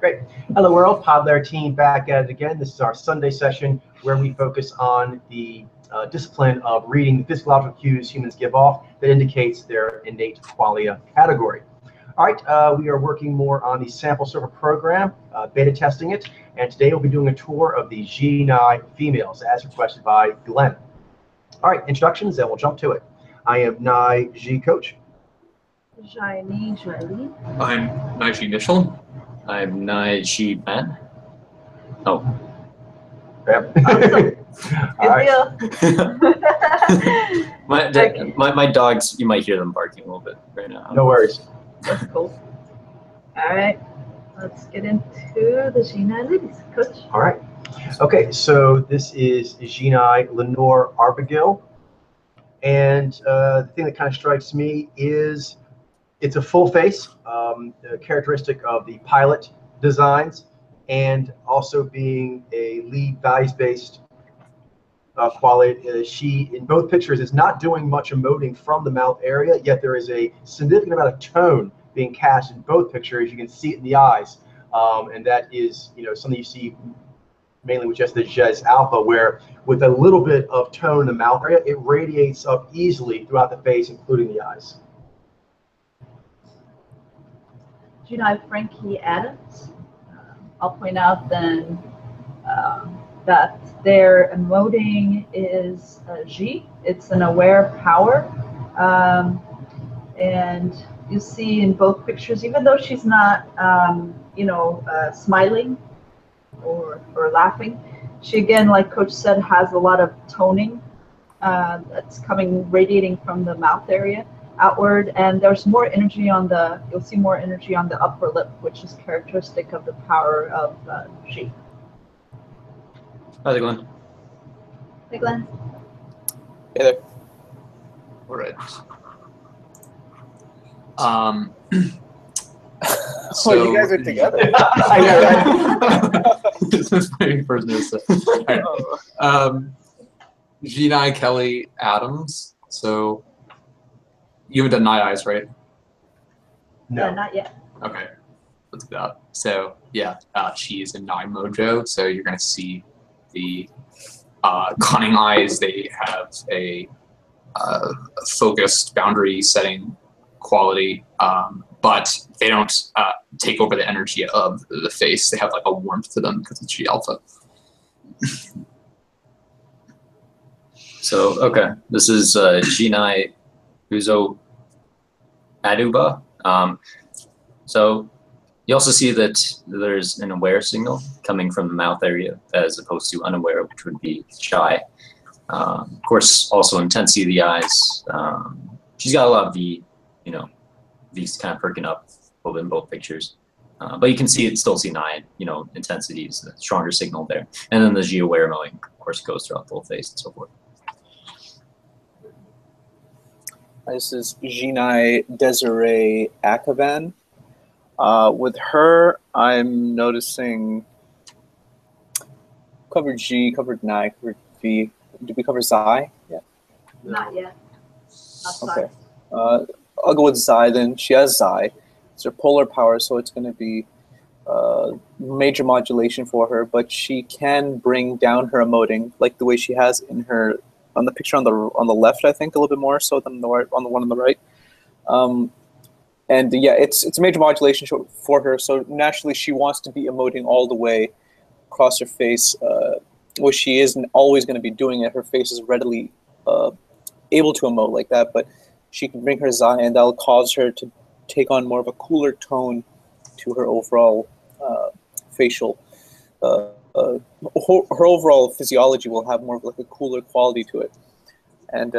Great. Hello world, Podler team back at it again. This is our Sunday session where we focus on the discipline of reading the physiological cues humans give off that indicates their innate qualia category. All right, we are working more on the sample server program, beta testing it, and today we'll be doing a tour of the G9 females as requested by Glenn. All right, introductions, and we'll jump to it. I am Nai G Coach. I'm Nai G Mitchell. I'm Nai G Man. Oh. Yep. Awesome. my dogs, you might hear them barking a little bit right now. No worries. That's cool. All right, let's get into the G9 ladies, Coach. All right. Okay, so this is G9 Lenore Arbigill. And the thing that kind of strikes me is it's a full face, characteristic of the pilot designs, and also being a lead values-based quality. She, in both pictures, is not doing much emoting from the mouth area, yet there is a significant amount of tone being cast in both pictures. You can see it in the eyes, and that is, something you see mainly with just the Jez Alpha, where with a little bit of tone in the mouth area, it radiates up easily throughout the face, including the eyes. G9 Frankie Adams. I'll point out then that their emoting is G. It's an aware power. And you see in both pictures, even though she's not, smiling or laughing, she, again, like Coach said, has a lot of toning that's radiating from the mouth area outward, and there's more energy you'll see more energy on the upper lip, which is characteristic of the power of G. Hi there, Glenn. Hey, Glenn. Hey there. All right. So you guys are together. I know, right? This is my first news. Right. G9 Kelly Adams. So you haven't done night eyes, right? No. Not yet. Okay, let's do that. So yeah, she's in Nine Mojo. So you're gonna see the cunning eyes. They have a focused boundary setting quality, but they don't take over the energy of the face. They have like a warmth to them because it's G alpha. So okay, this is G9 Uzo Aduba. So you also see that there's an aware signal coming from the mouth area as opposed to unaware, which would be shy. Of course, also intensity of the eyes. She's got a lot of V's kind of perking up in both pictures. But you can still see 9, intensity is the stronger signal there. And then the G aware mowing, of course, goes throughout the whole face and so forth. This is G9 Desiree Akavan. With her, I'm noticing covered G, covered Ni, covered V. Did we cover Xi? Yeah. Not yet. Not okay. I'll go with Xi then. She has Xi. It's her polar power, so it's going to be major modulation for her, but she can bring down her emoting like the way she has in her on the picture on the left, I think, a little bit more so than the one on the right. And yeah, it's a major modulation for her. So naturally, she wants to be emoting all the way across her face, which she isn't always going to be doing it. Her face is readily able to emote like that, but she can bring her Xi, and that'll cause her to take on more of a cooler tone to her overall facial. Her overall physiology will have more of like a cooler quality to it, and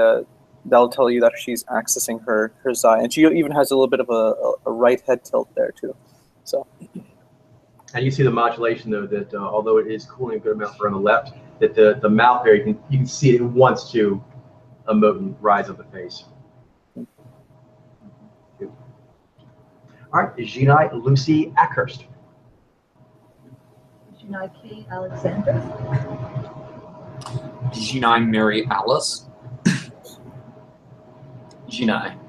that'll tell you that she's accessing her Xi, and she even has a little bit of a right head tilt there too. So, and you see the modulation though that although it is cooling a good amount for on the left, that the mouth area you can see it wants to emote and rise up the face. All right, G9 Lucy Ackhurst. G9 Kate Alexandra. G9 Mary Alice. G9.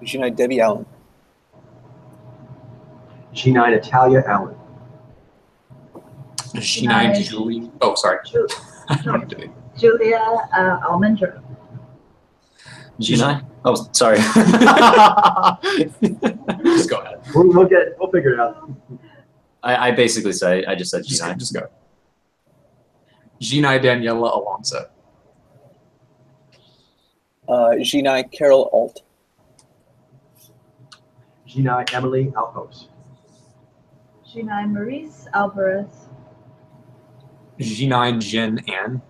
G9 Debbie Allen. G9 Natalia Allen. G9 Julie. Oh, sorry. Julia Almendra. G9? Oh, sorry. Just go ahead. We'll figure it out. I basically said, I just said G9. Just go. G9 Daniela Alonso. G9 Carol Alt. G9 Emily Alhos. G9 Maurice Alvarez. G9 Jen Ann.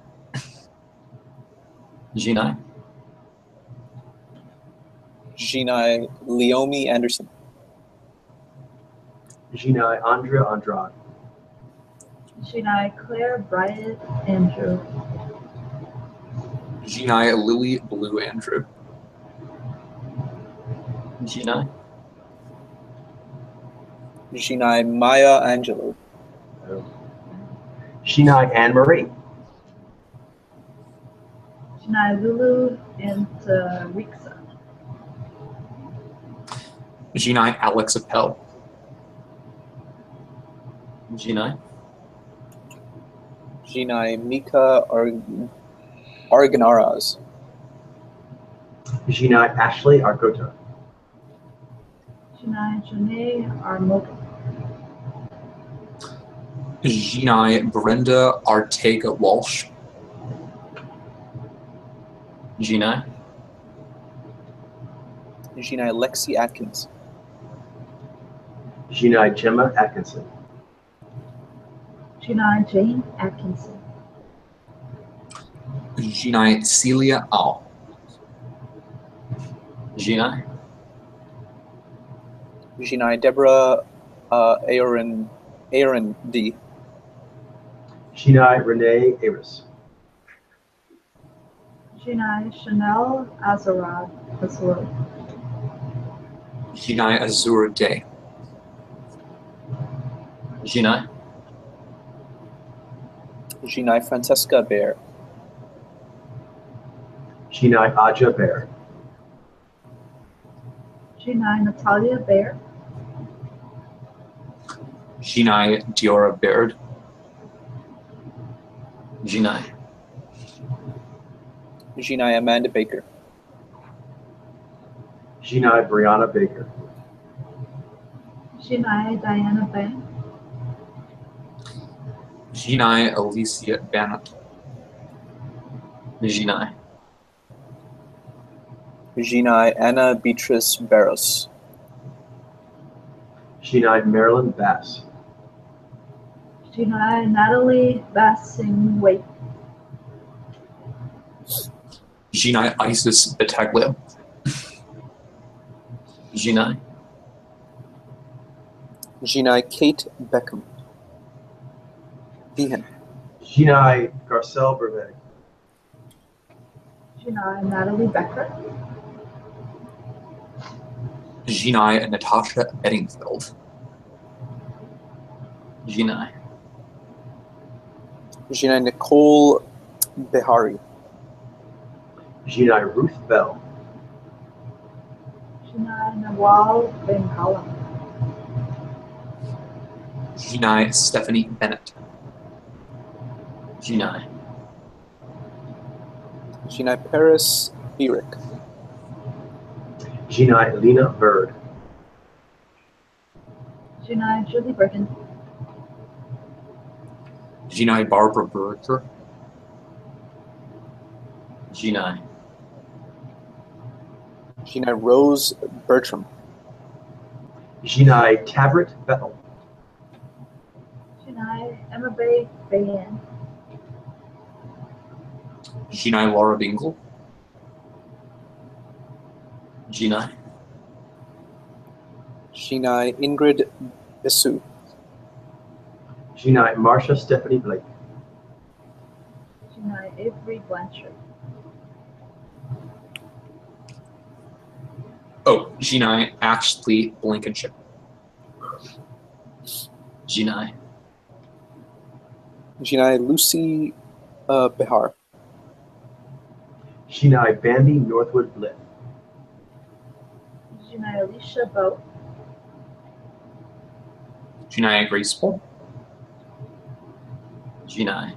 G9? G9 Leomi Anderson. G9 Andrea Andrade. G9 Claire Bryant Andrew. G9 Louis Blue Andrew. G9? G9 Maya Angelo. G9 Anne Marie. G9 Lulu and Rixa. G9 Alex Appel. G9? G9 Mika Arganaraz. G9 Ashley Argota. G9 Janae Armoga. G9 Brenda Artega Walsh. G9? G9 Lexi Atkins. G9 Gemma Atkinson. G9 Jane Atkinson. G9 Celia Al. G9? G9 Deborah Aaron D. G9 Renee Aris. G9 Chanel Azarad. G9 Azura Day. G9? G9 Francesca Bear. G9 Aja Bear. G9 Natalia Bear. G9 Diora Baird. G9? G9 Amanda Baker. G9 Brianna Baker. G9 Diana Bank. G9 Alicia Bennett. G9? G9 Anna Beatrice Barros. G9 Marilyn Bass. G9 Natalie Bassing Wait. G9 Isis Battaglia. G9? G9 Kate Beckham. Behan. G9 Garcelle Brevet. G9 Natalie Becker. G9 Natasha Bedingfield. G9? G9 Nicole Behari. G9 Ruth Bell. G9 Nawal Bengala. G9 Stephanie Bennett. G9? G9 Paris Beric. G9 Lena Bird. G9 Julie Burton. G9 Barbara Berger. G9? G9 Rose Bertram. G9 Tabret Bethel. G9 Emma Bay Bayan. G9 Laura Bingle. G9? G9 Ingrid Isu. G9 Marsha Stephanie Blake. G9 Avery Blanchard. Oh, G9 Ashley Blankenship. G9? G9 Lucy Behar. G9 Bambi Northwood Bliss. G9 Alicia Boat. Jinai Graceful. Jinai.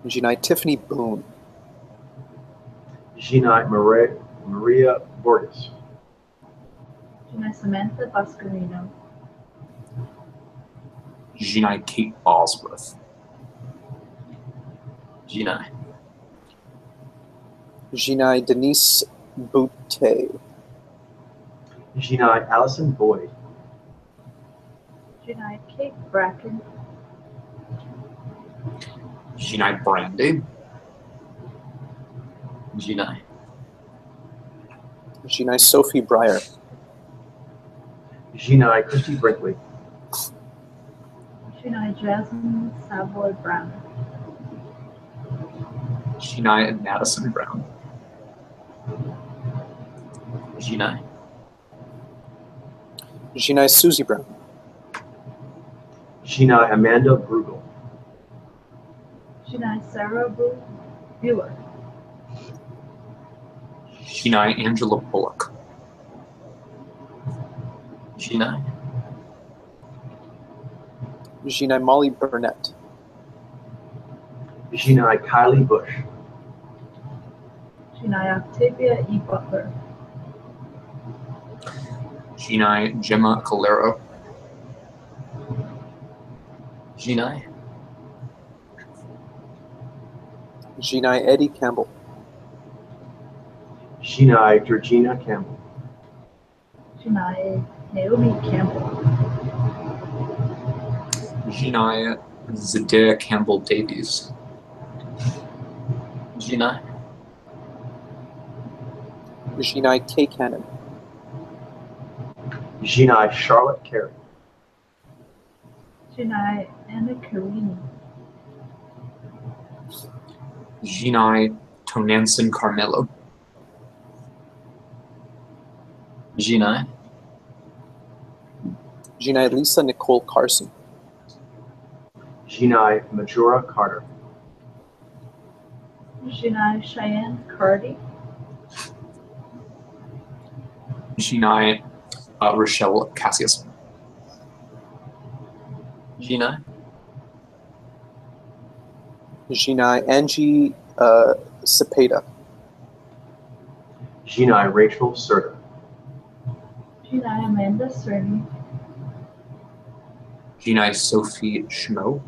Jinai Tiffany Boone. Jinai Maria Borges. Jinai Samantha Boscarino. Jinai Kate Bosworth. Jinai. Jinai Denise Boutte. Jinai Allison Boyd. Jinai Kate Bracken. Jinai Brandy. Jinai. Jinai Sophie Breyer. Jinai Christy Brinkley. Jinai Jasmine Savoy Brown. Jinai Madison Brown. Jinai. Jinai Susie Brown. Jinai Amanda Brugel. Jinai Sarah Bueller. Jinai Angela Bullock. Jinai. Jinai Molly Burnett. Jinai Kylie Bush. Jinai Octavia E. Butler. Jinai Gemma Calero. Jinai. Jinai Eddie Campbell. Jinai Georgina Campbell. Jinai Naomi Campbell. Jinai Zadea Campbell Davies. Jinai. Jinai K. Cannon. Jinai Charlotte Carey. Jinai Anna Karini. Jinai Tonanson Carmelo. Jinai. Jinai Lisa Nicole Carson. Jinai Majora Carter. Jinai Cheyenne Cardi. Jinai Rochelle Cassius. Jinai. Jinai Angie Cepeda. Jinai Rachel Serta. Jinai Amanda Cerny. Jinai Sophie Schmo.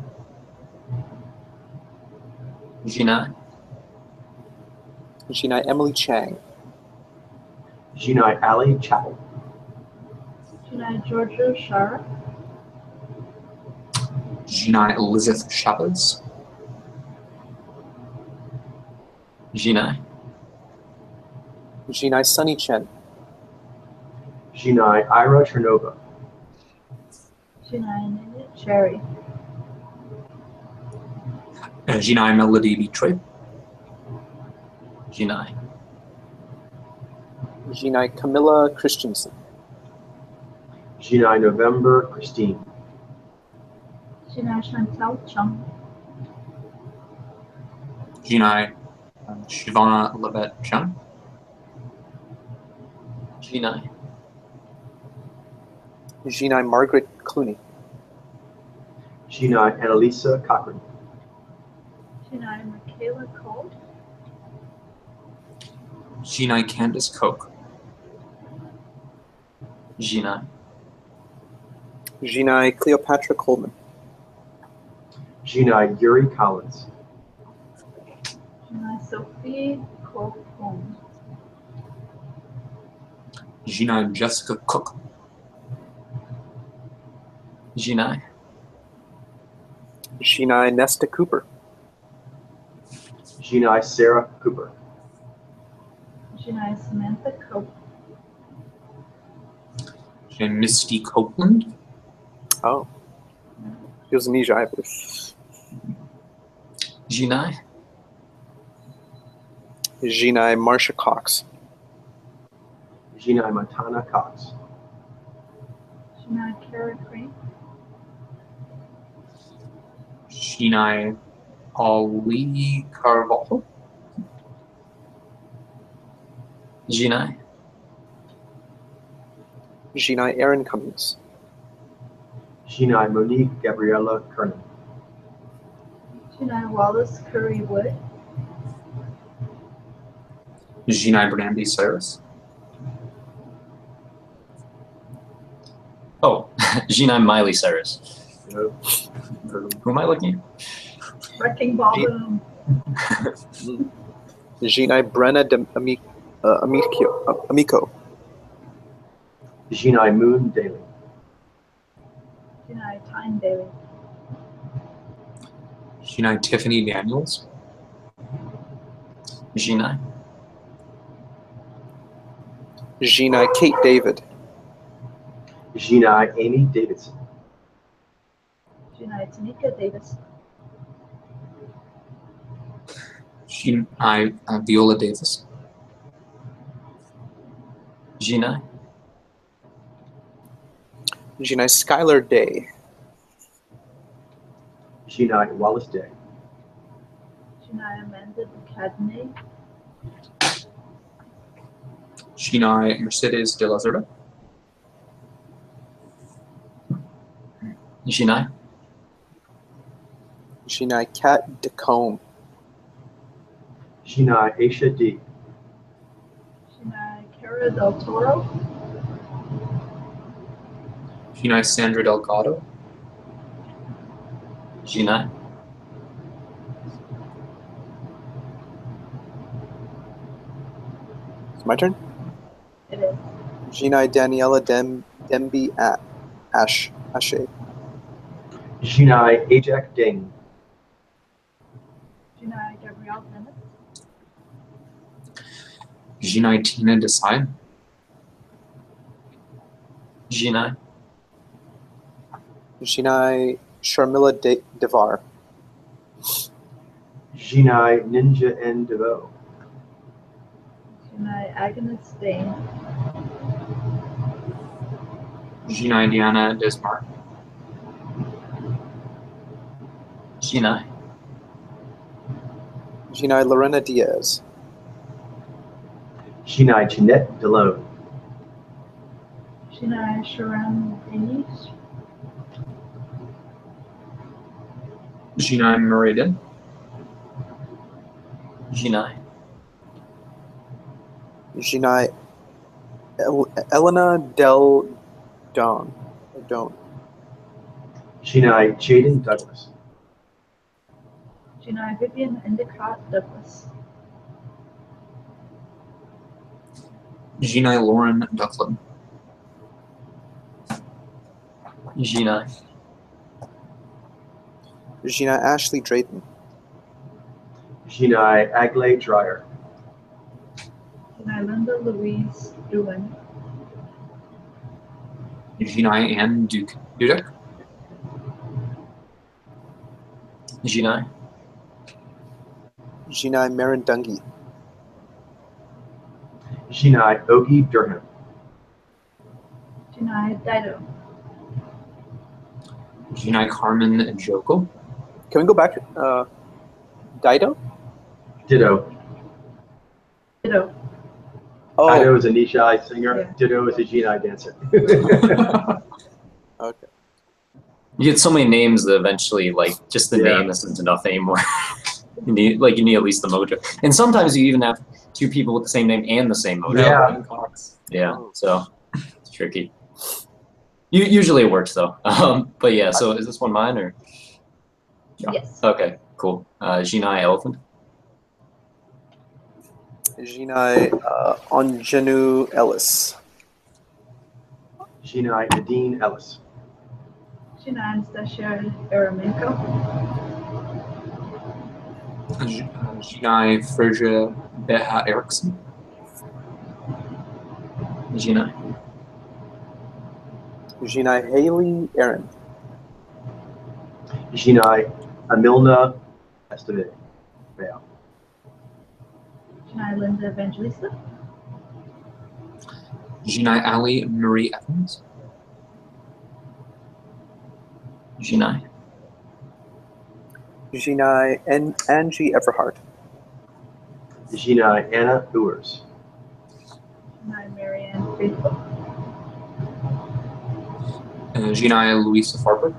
Jinai. Jinai Emily Chang. Jinai Ali Chapel. Jinai Georgia Shara. Jinai Elizabeth Chavez. Jinai. Jinai Sunny Chen. Jinai Ira Chernova. Jinai Nina Cherry. Jinai Melody Detroit. Jinai. Jinai Camilla Christensen. Jinai November Christine. Jinai Chantel Chung. Jinai Shivana Levet Chung. Jinai. Jinai Margaret Clooney. Jinai Annalisa Cochran. Jinai Michaela Cole. Jinai Candace Koch. Jinai. Jinai Cleopatra Coleman. Jinai Yuri Collins. Jinai Sophie Colquhoun. Jinai Jessica Cook. Jinai. Jinai Nesta Cooper. Jinai Sarah Cooper. Jinai Samantha Cope. Jinai Misty Copeland. Oh. Gözünü ayırmış. Jinai. Jinai Marsha Cox. Jinai Montana Cox. Jinai Kara Crane. Jinai Ali Carvalho. Jinai. Jinai Aaron Cummings. Jinai Monique Gabriella Kernan. Janai Wallace Curry Wood. Jinai Brandy Cyrus. Oh, Jinai Miley Cyrus. No. Who am I looking at? Wrecking Ball Boom. Jinai Brenna Amico. Jinai Moon Daly. Janai Time Bailey. Jinai Tiffany Daniels. Jinai. Jinai Kate David. Jinai Amy Davidson. Janai Tanika Davis. Jinai Viola Davis. Jinai. Jinai Skylar Day. Jinai Wallace Day. Janai Amanda Cadney. Jinai Mercedes de la Zerda. Jinai. Jinai Kat DeCombe. Jinai Aisha D. Janai Cara Del Toro. Jinai Sandra Delgado. Jinai. It's my turn. It is. Jinai Daniela Demby Ashe. Jinai Ajak Dane. Janai Gabrielle Bennett. Jinai Tina Desai. Jinai. Jinai Sharmila Devar. Jinai Ninja N. DeVoe. Janai Agnes Dane. Jinai Diana Desmar. Jinai. Jinai Lorena Diaz. Jinai Jeanette Delone. Janai Sharon Danish. Jinai Meridan. Jinai. Jinai Elena Del Don. Jinai Jaden Douglas. Janai Vivian Endicott Douglas. Jinai Lauren Duckland. Jinai. Jinai Ashley Drayton. Jinai Agley Dreyer. Janai Linda Louise Doohan. Jinai Ann Dudek. Jinai. Jinai Marin Dungy. Jinai Ogie Durham. Janai Dido. Jinai Carmen Joko. Can we go back? Dido? Ditto. Ditto. Oh, Dido is a Nishai singer. Yeah. Ditto is a Jinai dancer. okay. You get so many names that eventually, like, just the Yeah. name isn't enough anymore. you need at least the mojo. And sometimes you even have two people with the same name and the same mojo. Yeah. Yeah, so it's tricky. Usually it works though. But yeah, so is this one mine or? Yes. Okay, cool. Jinai Elephant. Jinai Onjenu Ellis. Jinai Nadine Ellis. Janai Anastasia Aramenko. Jinai Frisia Beha Erickson. Jinai. Jinai Haley Aaron. Jinai Amilna Esteve. Janai Linda Evangelista. Jinai Ali Marie Evans. Jinai. Jinai Angie Everhart. Jinai Anna Ewers. Janai Marianne Faithful. Gina Louisa Farber.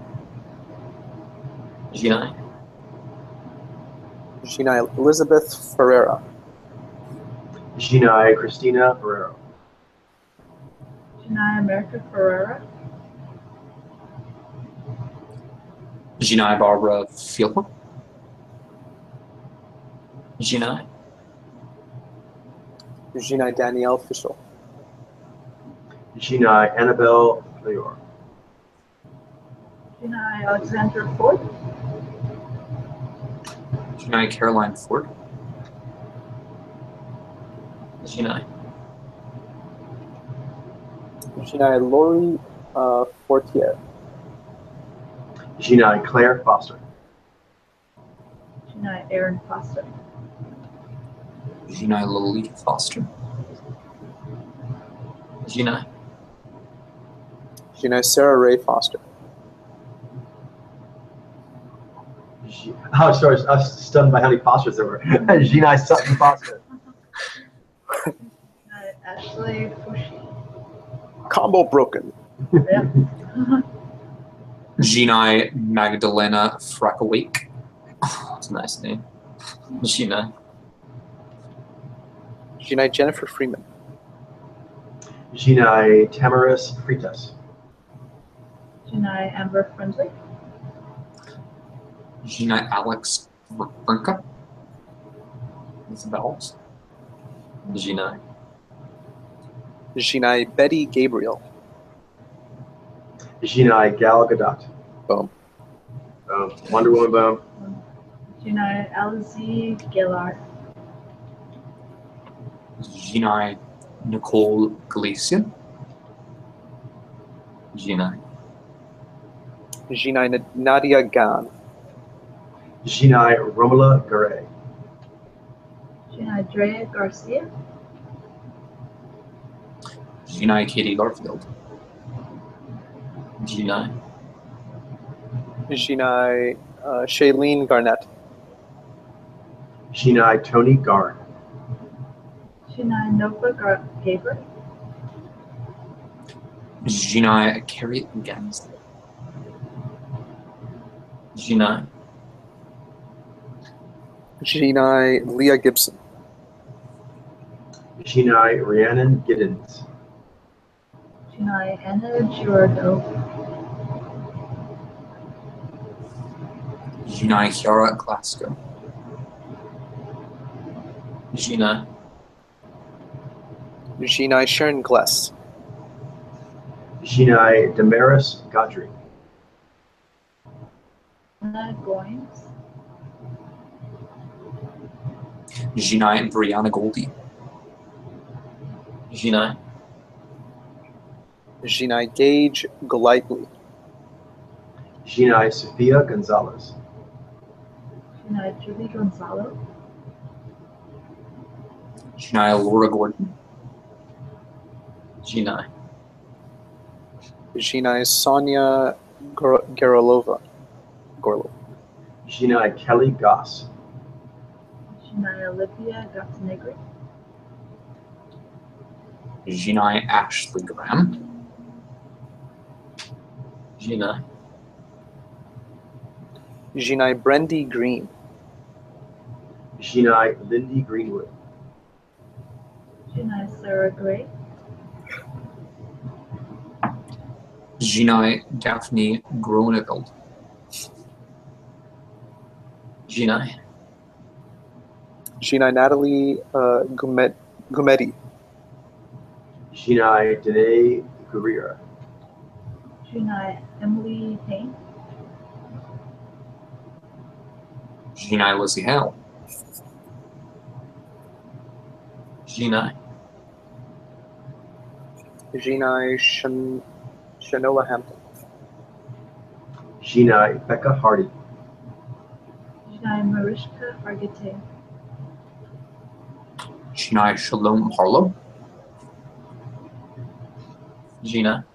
Gina. Gina Elizabeth Ferreira. Gina Cristina Ferrero. Gina America Ferreira. Gina Barbara Fielder. Gina. Gina Danielle Fischel. Gina Annabelle Leor. Gina Alexandra Ford. Gina Caroline Ford. Gina. Gina Lori Fortier. Gina Claire Foster. Gina Aaron Foster. Gina Lily Foster. Gina. Gina Sarah Ray Foster. Oh, sorry, I was stunned by how many Fosters there were. Gina Sutton Foster. Gina Ashley Fushi. Combo broken. Yep. Gina Magdalena Frackawake. That's a nice name. Gina. Gina Jennifer Freeman. Gina Tamaris Fritas. Gina Amber Friendly. Gina Alex Brunka. That's the bells. Gina. Gina Betty Gabriel. Gina Gal Gadot. Boom. Wonder Woman boom. Gina Alize Gillard. Gina Nicole Galician. Gina. Gina Nadia Gan. Gina Romola Garay. Gina Drea Garcia. Gina Katie Garfield. Gina. Gina Shailene Garnett. Gina Tony Guard. Gina Nova Gaber. Gina Carrie Gans. Gina. Gina Leah Gibson. Gina Rhiannon Giddens. Gina Anna Girardeau. Gina Chiara Glasgow. Gina. Gina Sharon Gless. Gina Damaris Godry. Anna Goins. Gina and Brianna Goldie. Gina. Gina Gage Golightly. Gina Sofia Gonzalez. Gina Julie Gonzalo. Gina Laura Gordon. Gina. Gina Sonia Gorolova. Gina Kelly Goss. Gina Olivia Gattanegri. Gina Ashley Graham. Gina. Gina Brendy Green. Gina Lindy Greenwood. Gina Sarah Gray. Gina Daphne Groneveld. Gina. Gina Natalie Gumetti. Gina Dene Guerrera. Gina Emily Payne. Gina Lizzie Hale. Gina. Gina Shanoa Hampton. Gina Becca Hardy. Gina Mariska Argete. Gina Shalom Harlow. Gina.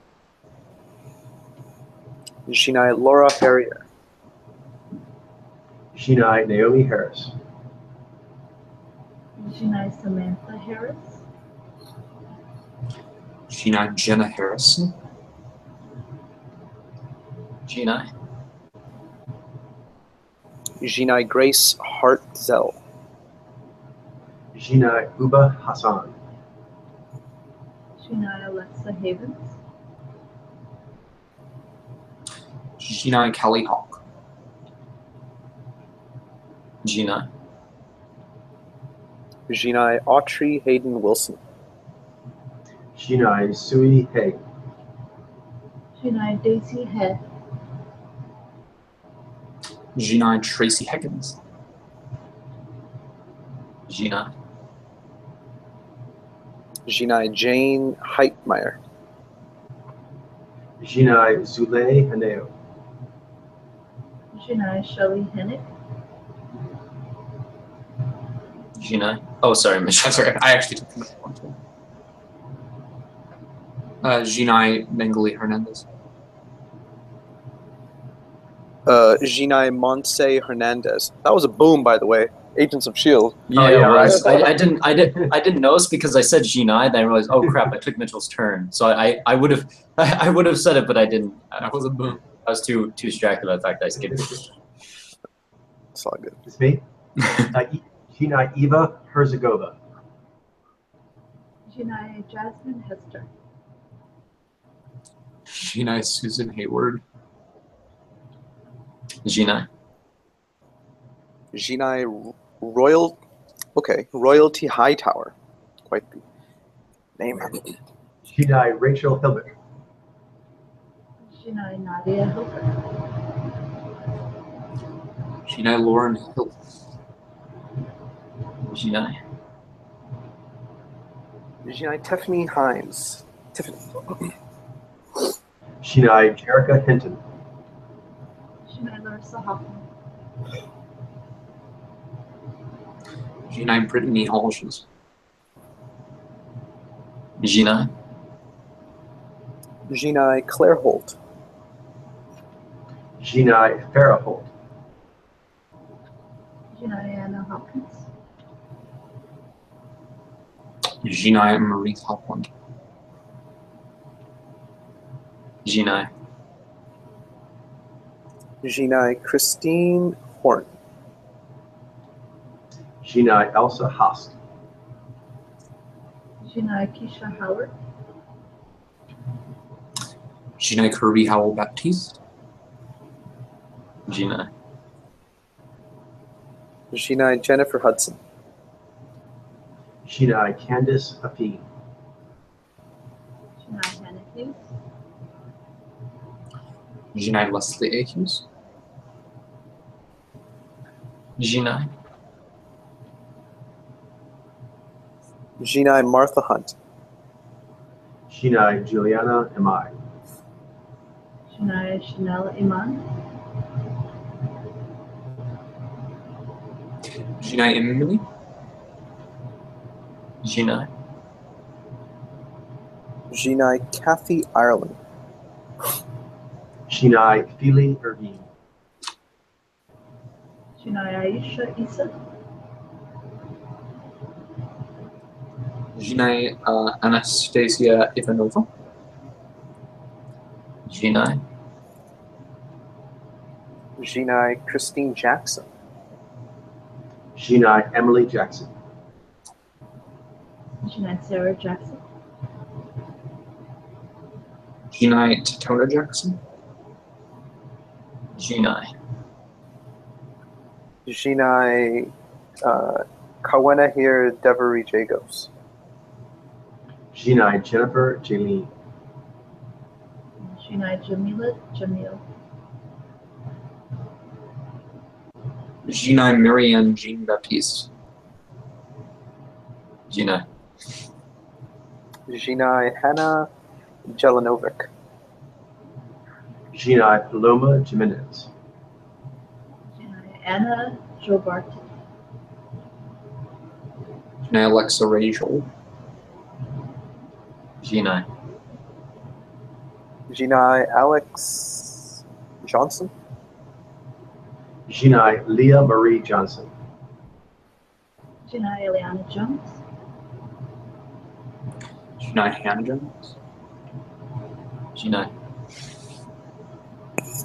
Gina Laura Ferrier. Gina Naomi Harris. Gina Samantha Harris. Gina Jenna Harrison. Jinai. Jinai Grace Hartzel. Jinai Uba Hassan. Jinai Alexa Havens. Jinai Kelly Hawk. Jinai. Jinai Autry Hayden Wilson. Jinai Sui Hay. Jinai Daisy Head. Jinai Tracy Higgins. Jinai. Jinai Jane Heitmeyer. Jinai Zule Haneo. Jinai Shelley Hennick. Jinai. Oh, sorry, Michelle. That's right. I actually took the one too. Jinai Bengali Hernandez. Jinai Montse Hernandez. That was a boom, by the way. Agents of S.H.I.E.L.D. Yeah, yeah, it was. right. I didn't notice because I said Jinai, then I realized, oh crap, I took Mitchell's turn. So I would have I would have said it, but I didn't. That was a boom. I was too distracted by the fact that I skipped it. It's all good. It's me. Jinai Eva Herzegova. Jinai Jasmine Hester. Jinai Susan Hayward. Jinai. Jinai Royalty Hightower. Quite the name. Jinai Rachel Hilbert. Jinai Nadia Hilbert. Jinai Lauren Hill. Jinai. Jinai Tiffany Hines. Tiffany. Jinai Jerica Hinton. Jinai Larissa Hoffman. Jinai Brittany Halshes. Jinai. Jinai Claire Holt. Jinai Farah Holt. Jinai Anna Hopkins. Jinai Marie Hopland. Jinai. Jinai Christine Horn. Jinai Elsa Haast. Jinai Keisha Howard. Jinai Kirby Howell Baptiste. Jinai. Jinai Jennifer Hudson. Jinai Candice Afeen. Jinai Hannah Hughes. Jinai Leslie A. Hughes. Jinai. Jinai Martha Hunt. Jinai Juliana Emai. Jinai Chanel Iman. Jinai Emily. Jinai. Jinai Kathy Ireland. Jinai Philly Irvine. Jinai Aisha Issa. Jinai Anastasia Ivanova. Jinai. Jinai Christine Jackson. Jinai Emily Jackson. Jinai Sarah Jackson. Jinai Tatona Jackson. Jinai. Jinai Kawena here Devery Jagos. Jinai Jennifer Jaleen. Jinai Jamila Jamil. Jinai Marianne Jean Baptiste. Jinai. Jinai Hannah Jelanovic. Jinai Paloma Jimenez. Jinai Anna Jobarty. Jinai Alexa Rachel. Jinai. Jinai Alex Johnson. Jinai Leah Marie Johnson. Jinai Eliana Jones. Jinai Hannah Jones. Jinai.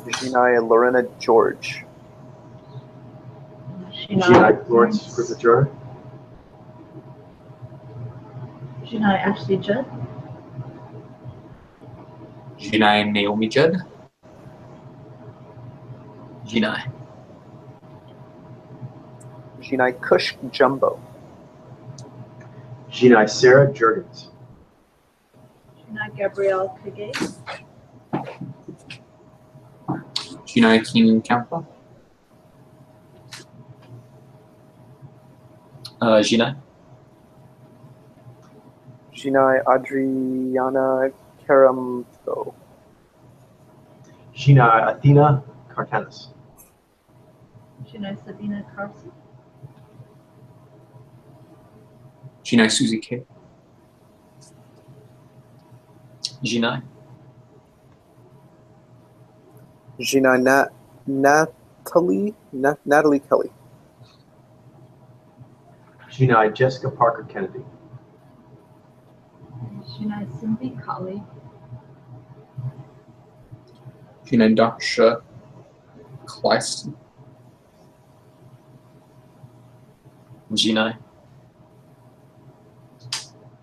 Jinai Lorena George. Jinai Florence Griffith Jordan. Jinai Ashley Judd. Jinai Naomi Judd. Jinai. Jinai Kush Jumbo. Jinai Sarah Jurgens. Jinai Gabrielle Kage. Jinai Keenan Campa. Jinai. Jinai Adriana Carambo. Jinai Athena Cartanis. Jinai Sabina Carson. Jinai Susie K. Jinai. Jinai Natalie Kelly. Jinai Jessica Parker Kennedy. Jinai Cindy Colley. Jinai Dasha Kleist. Jinai.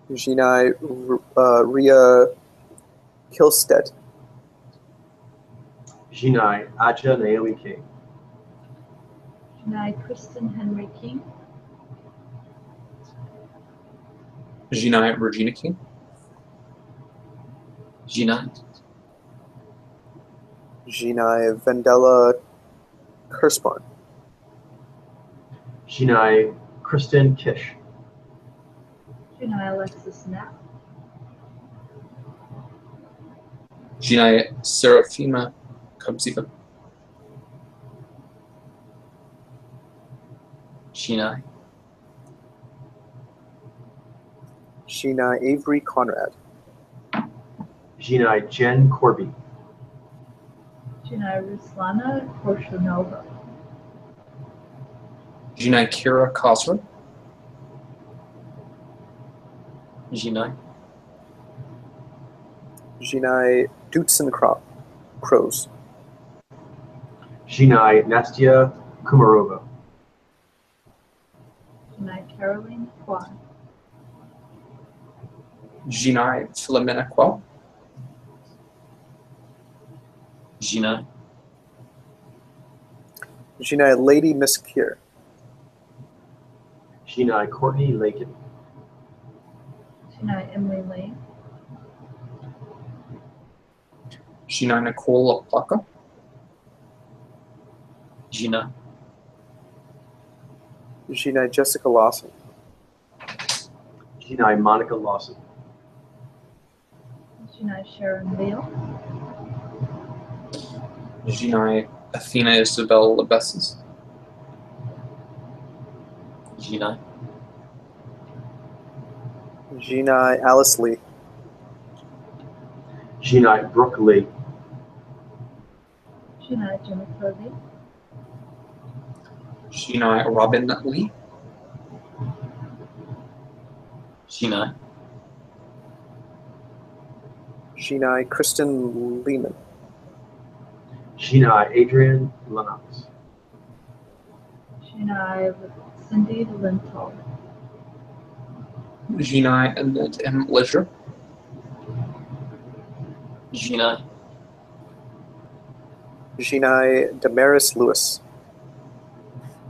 Jinai Ria Kilstead. Jinai Aja Naomi King. Jinai Kristen Henry King. Jinai Regina King. Jinai. Jinai Vendela Kursman. Jinai Kristen Kish. Jinai Alexis Knapp. Jinai Serafima Cubsiva. Jinai. Jinai Avery Conrad. Jinai Jen Corby. Jinai Ruslana Korshunova. Jinai Kira Kosra. Jinai. Jinai Dutson Crows. Jinai Nastya Kumarova. Jinai Caroline Kwan. Jinai Philomena Quell. Jinai. Jinai Lady Miss Kier. Jinai Courtney Lakin. Jinai Emily Lane. Jinai Nicole Plaka. Jinai. Jinai Jessica Lawson. Jinai Monica Lawson. Jinai Sharon Leal. Jinai Athena Isabel Lebesses. Jinai. Jinai Alice Lee. Jinai Brooke Lee. Jinai Jennifer Lee. Jinai Robin Lee. Jinai. Jinai Kristen Lehman. Jinai Adrian Lennox. Jinai Cindy Lintal. Jinai Annette M. Leisure. Jinai. Jinai Damaris Lewis.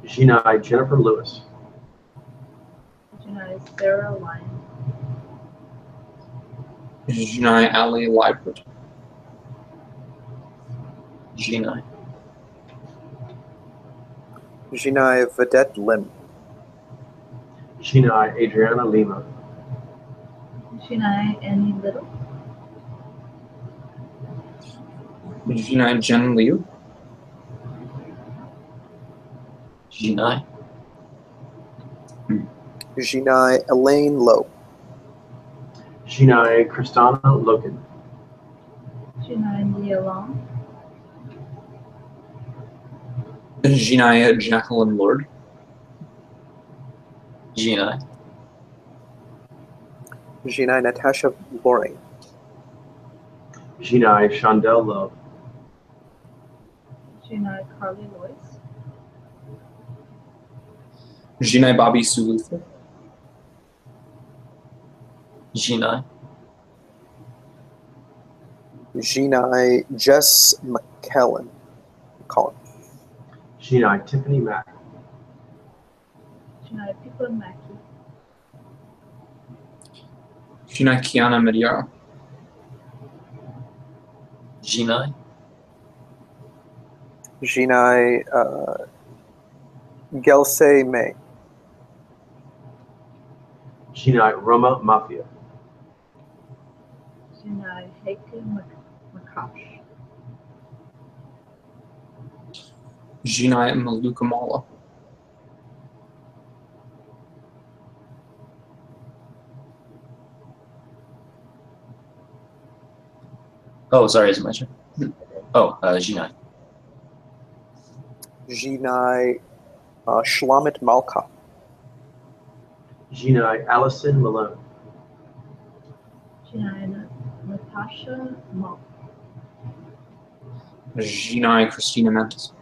Jinai Jennifer Lewis. Jinai Sarah Lyon. Jinai Ali Liebert. Jinai. Jinai Vedette Lim. Jinai Adriana Lima. Jinai Annie Little. Jinai Jen Liu. Jinai. Jinai Elaine Lowe. Jinai Kristana Loken. Jinai Nia Long. Jinai Jacqueline Lord. Jinai. Jinai Natasha Loring. Jinai Shondell Love. Gina Carly Lois. Jinai Bobby Sue Luther. Jinai. Jinai Jess McKellen. Colin. Jinai Tiffany Mack. Gina Pippa Mackey. Jinai Kiana Mediara. Jinai. Jinai Gelsey May. Jinai Roma Mafia. Gina Heike Makash. Jinai Maluka Mala. Oh, sorry, is it my turn? Oh, Jinai. Jinai Shlamit Malka. Jinai Allison Malone. Gina Natasha Malk. Jinai Christina Mendes.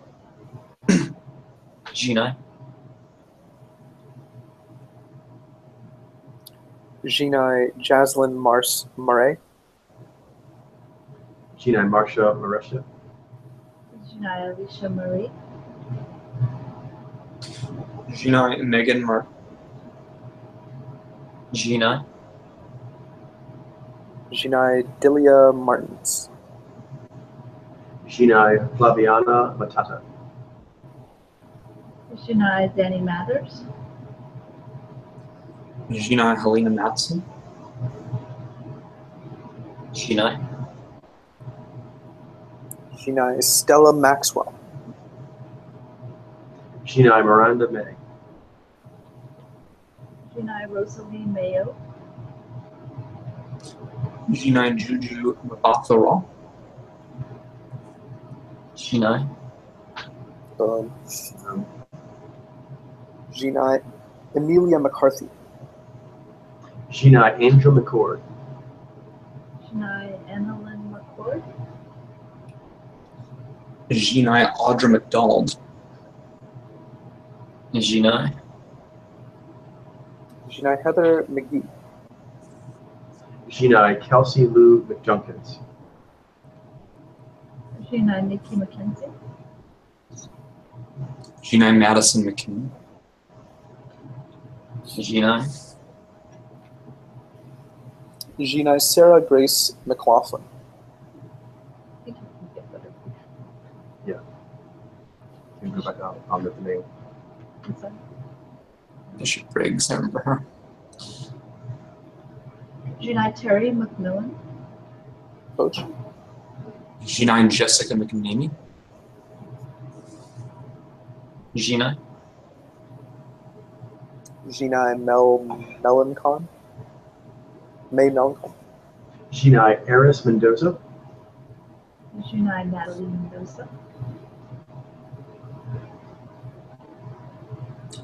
Jinai. Jinai Jaslyn Murray. Jinai Marsha Maresha. Gina Alicia Marie. Jinai Megan Mar. Jinai. Jinai Dilia Martins. Jinai Flaviana Matata. Gina Danny Mathers. Jinai Helena Matson. Jinai. Jinai Stella Maxwell. Jinai Miranda May. Gina Rosalie Mayo. Jinai Juju Mabathara. Jinai. Jinai Amelia McCarthy. Jinai Angel McCord. Gina Annalyn McCord. Jinai Audra McDonald. Jinai. Jinai Heather McGee. Jinai Kelsey Lou McJunkins. Gina Nikki McKenzie. Jinai Madison McKinnon. Jinai. Jinai Sarah Grace McLaughlin. I think you can get better. You can go back on the name. I'm sorry. Bishop Briggs, I remember her. Gina Terry McMillan. Coach. Jinai Jessica McNamee. Jinai. Jinai Melancon. May Melancon. Jinai Eris Mendoza. Gina Natalie Mendoza.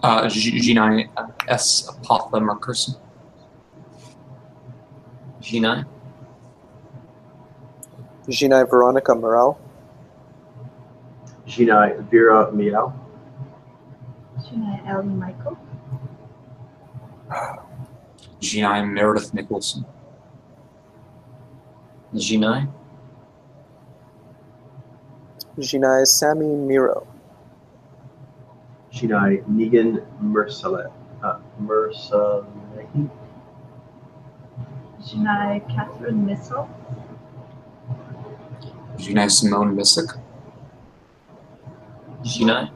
Jinai S. Apotha Markerson. Jinai. Jinai Veronica Morel. Jinai Vera Miao. Gina Ellie Michael. Jinai Meredith Nicholson. Jinai. Jinai Sammy Miro. Jinai Negan Mercele. Mercelehi. Gina Catherine Missel. Jinai Simone Missick. Jinai.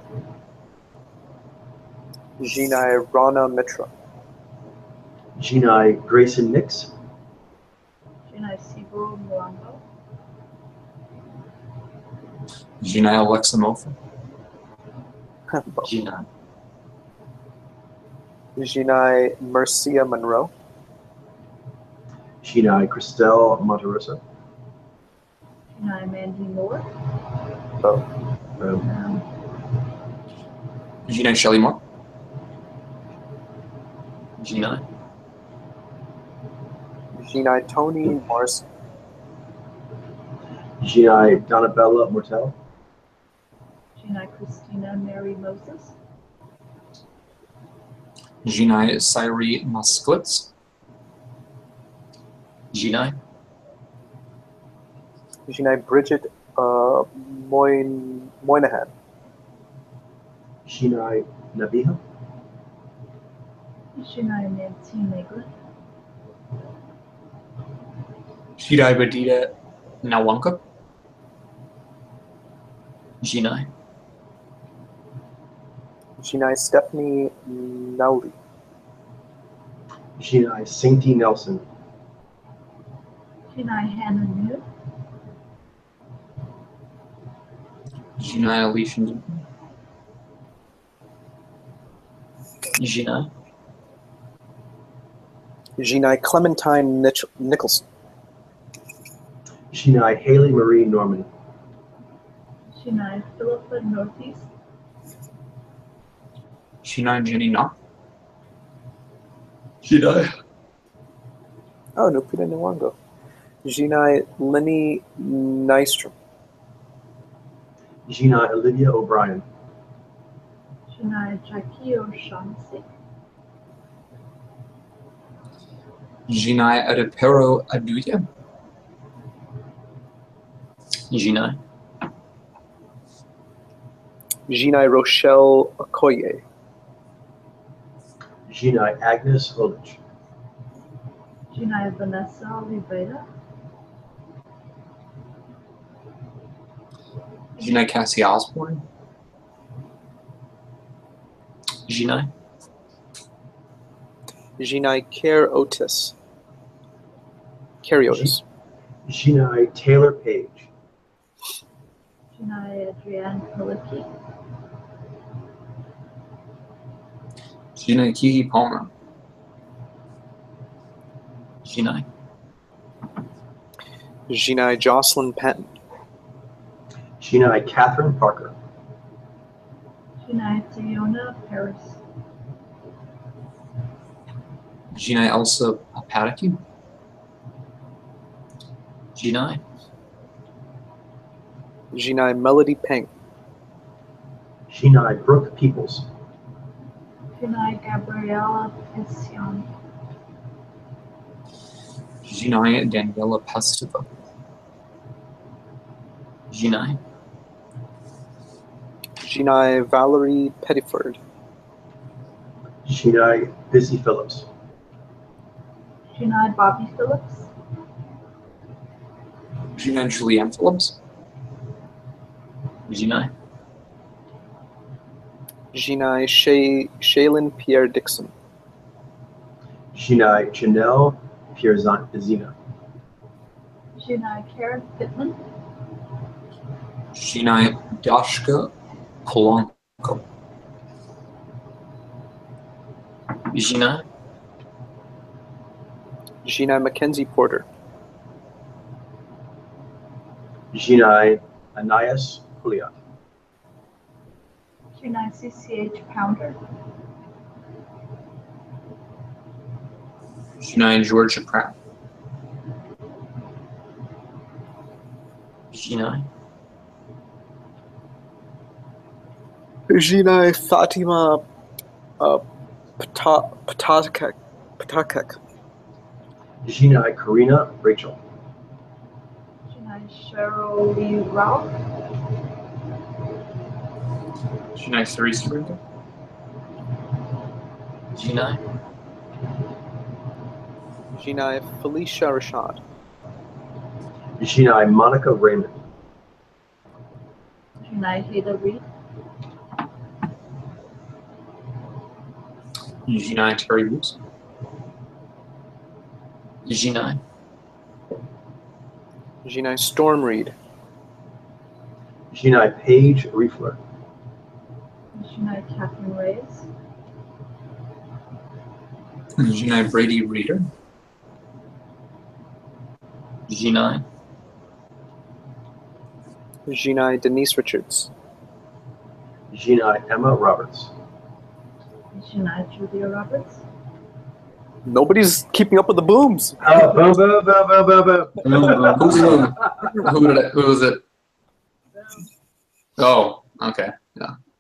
Jinai Rana Mitra. Jinai Grayson Nix. Gina Sibu Mulambo. Jinai Alexa Mofa. Jinai. Jinai Mercia Monroe. Jinai Christelle Monterosa. Gina Mandy Moore. Jinai Shelley Moore. Jinai. Jinai Tony Morrison. Jinai Donabella Mortel. Gina Christina Mary Moses. Jinai Sairi Masklitz. Jinai. Jinai Bridget Moynihan. Jinai Nabiha. Gina Nancy Negrin. Jinai Badita Nawanka. Jinai. Jinai Stephanie Nowley. Jinai Sainty Nelson. Gina Hannah New. Jinai Alicia Newton. Jinai. Jinai Clementine Nicholson. Jinai Haley Marie Norman. Gina Philippa Northeast. Jinai Jenny Knock. Jinai. Oh, Nupita Nwango. Jinai Lenny Nystrom. Jinai Olivia O'Brien. Gina Jackie O'Shaughnessy. Jinai Adipero Aduya. Jinai. Jinai Rochelle Okoye. Jinai Agnes Holich. Gina Vanessa Oliveira. Jinai Cassie Osborne. Jinai. Jinai Care Otis. Carrie Otis. Jinai Taylor Page. Gina Adrienne Palicki. Jinai Kiki Palmer. Jinai. Jinai Jocelyn Penn. Jinai Catherine Parker. Gina Tiona Paris. Jinai Elsa Papadaki. Jinai. Jinai Melody Peng. Jinai Brooke Peoples. Gina Gabriella Pisciani. Jinai Daniela Pestova. Jinai. Jinai Valerie Pettiford. Jinai Busy Phillips. Gina Bobby Phillips. Jinai Julianne Phillips. Jinai. Jinai Shaylin Pierre Dixon. Jinai Janelle Pierzina. Gina Karen Pittman. Jinai Dashka Polanco. Jinai. Jinai Mackenzie Porter. Jinai Anais Juliat. Gina CCH Pounder. Jinai Georgia Pratt. Jinai. Jinai Fatima Patakek. Jinai Karina Rachel. Gina Cheryl Lee Ralph. Jinai Theresa Ringo. Jinai. Jinai Felicia Rashad. Jinai Monica Raymond. Gina Hada Reed. Jinai Terry Woods. Jinai. Jinai Storm Reed. Jinai Paige Riefler. Gina Catherine Reyes. Jinai Brady Reader. Jinai. Jinai Denise Richards. Jinai Emma Roberts. Gina Julia Roberts. Nobody's keeping up with the booms. Oh, boom, boom, boom, boom, boom, boom. Who was it? Oh, Okay.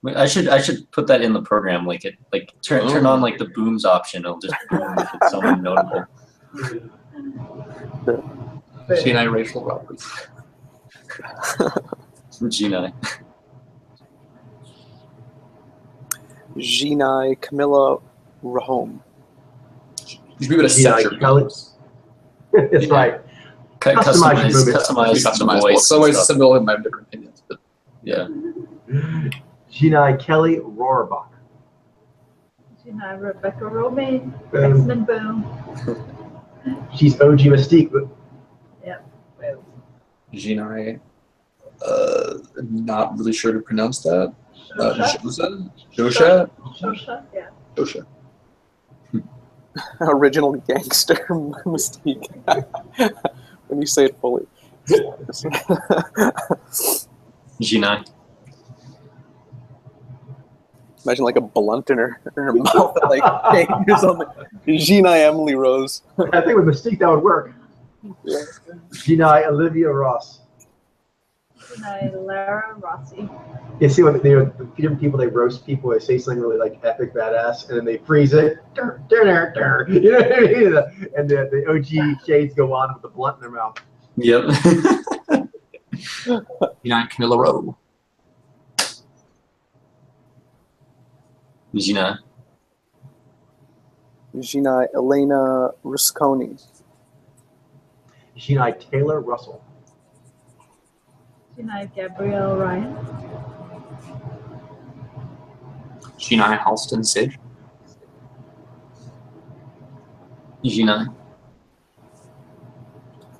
Wait, I should put that in the program. Like turn on like the booms option. It'll just boom if it's someone notable. G9 Rachel Roberts. G9. G9 Camilla Rahome. You should be able to set G9 your Kelly. moves. That's Yeah. right. Customize Customize the well. voice. So and always stuff. some people might have different opinions, but Yeah. G9 Kelly Rohrbach. Gina Rebecca Romaine, Boom. X-Men Boom. She's OG Mystique. But Boom. G9, not really sure to pronounce that. Shosha. Josha? Shosha, yeah. Josha. Original gangster Mystique. When you say it fully. G9. Imagine like a blunt in her mouth that like changes on the G9 Emily Rose. I think with Mystique that would work. Yeah. G9 Olivia Ross. Gina Lara Rossi. You see when the different people, they roast people, they say something really like epic badass, and then they freeze it. You know what I mean? And the OG shades go on with the blunt in their mouth. Yep. G9 Camilla Rowe. G9. G9 Elena Rusconi. G9 Taylor Russell. Gina Gabrielle Ryan. G9 Halston Sage. G9.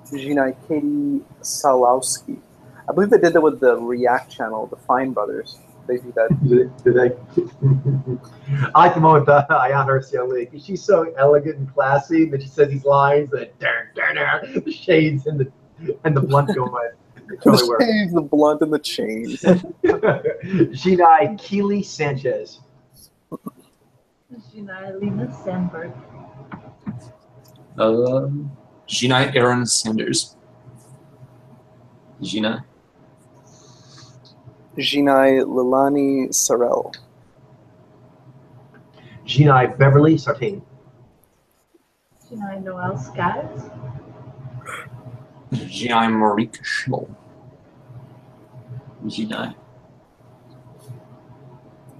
G9 Katie Salowski. I believe they did that with the React channel, the Fine Brothers. They do that. Did they? I like the moment Ayana Hurst young lady. She's so elegant and classy that she says these lines that the shades and the blunt go away. It totally works. The blunt and the chains. G9 Keely Sanchez. Gina Lena Sandberg. G9 Aaron Sanders. G9. G9 Lilani Sorrell. G9 Beverly Sartain. Gina Noel Skies. G9 Marique Schmull. G9.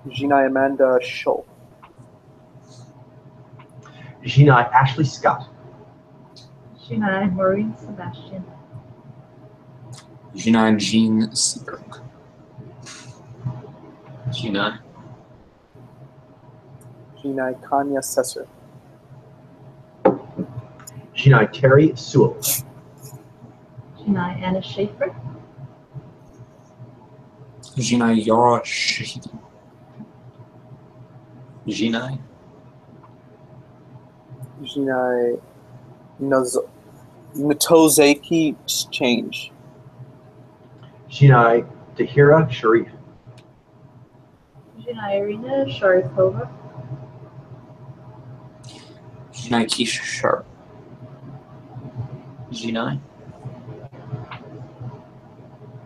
G9 Amanda Schull. G9 Ashley Scott. Gina Maureen Sebastian. G9 Jean Seberg. G9. G9 Kanya Sesser. G9 Terry Sewell. Gina Anna Schaefer. G9 Yara Shahidi. G9. G9 Natozaki Change. G9 Tahira Sharif. Gina Irina Sharipova. G9 Keisha Sharp. G9.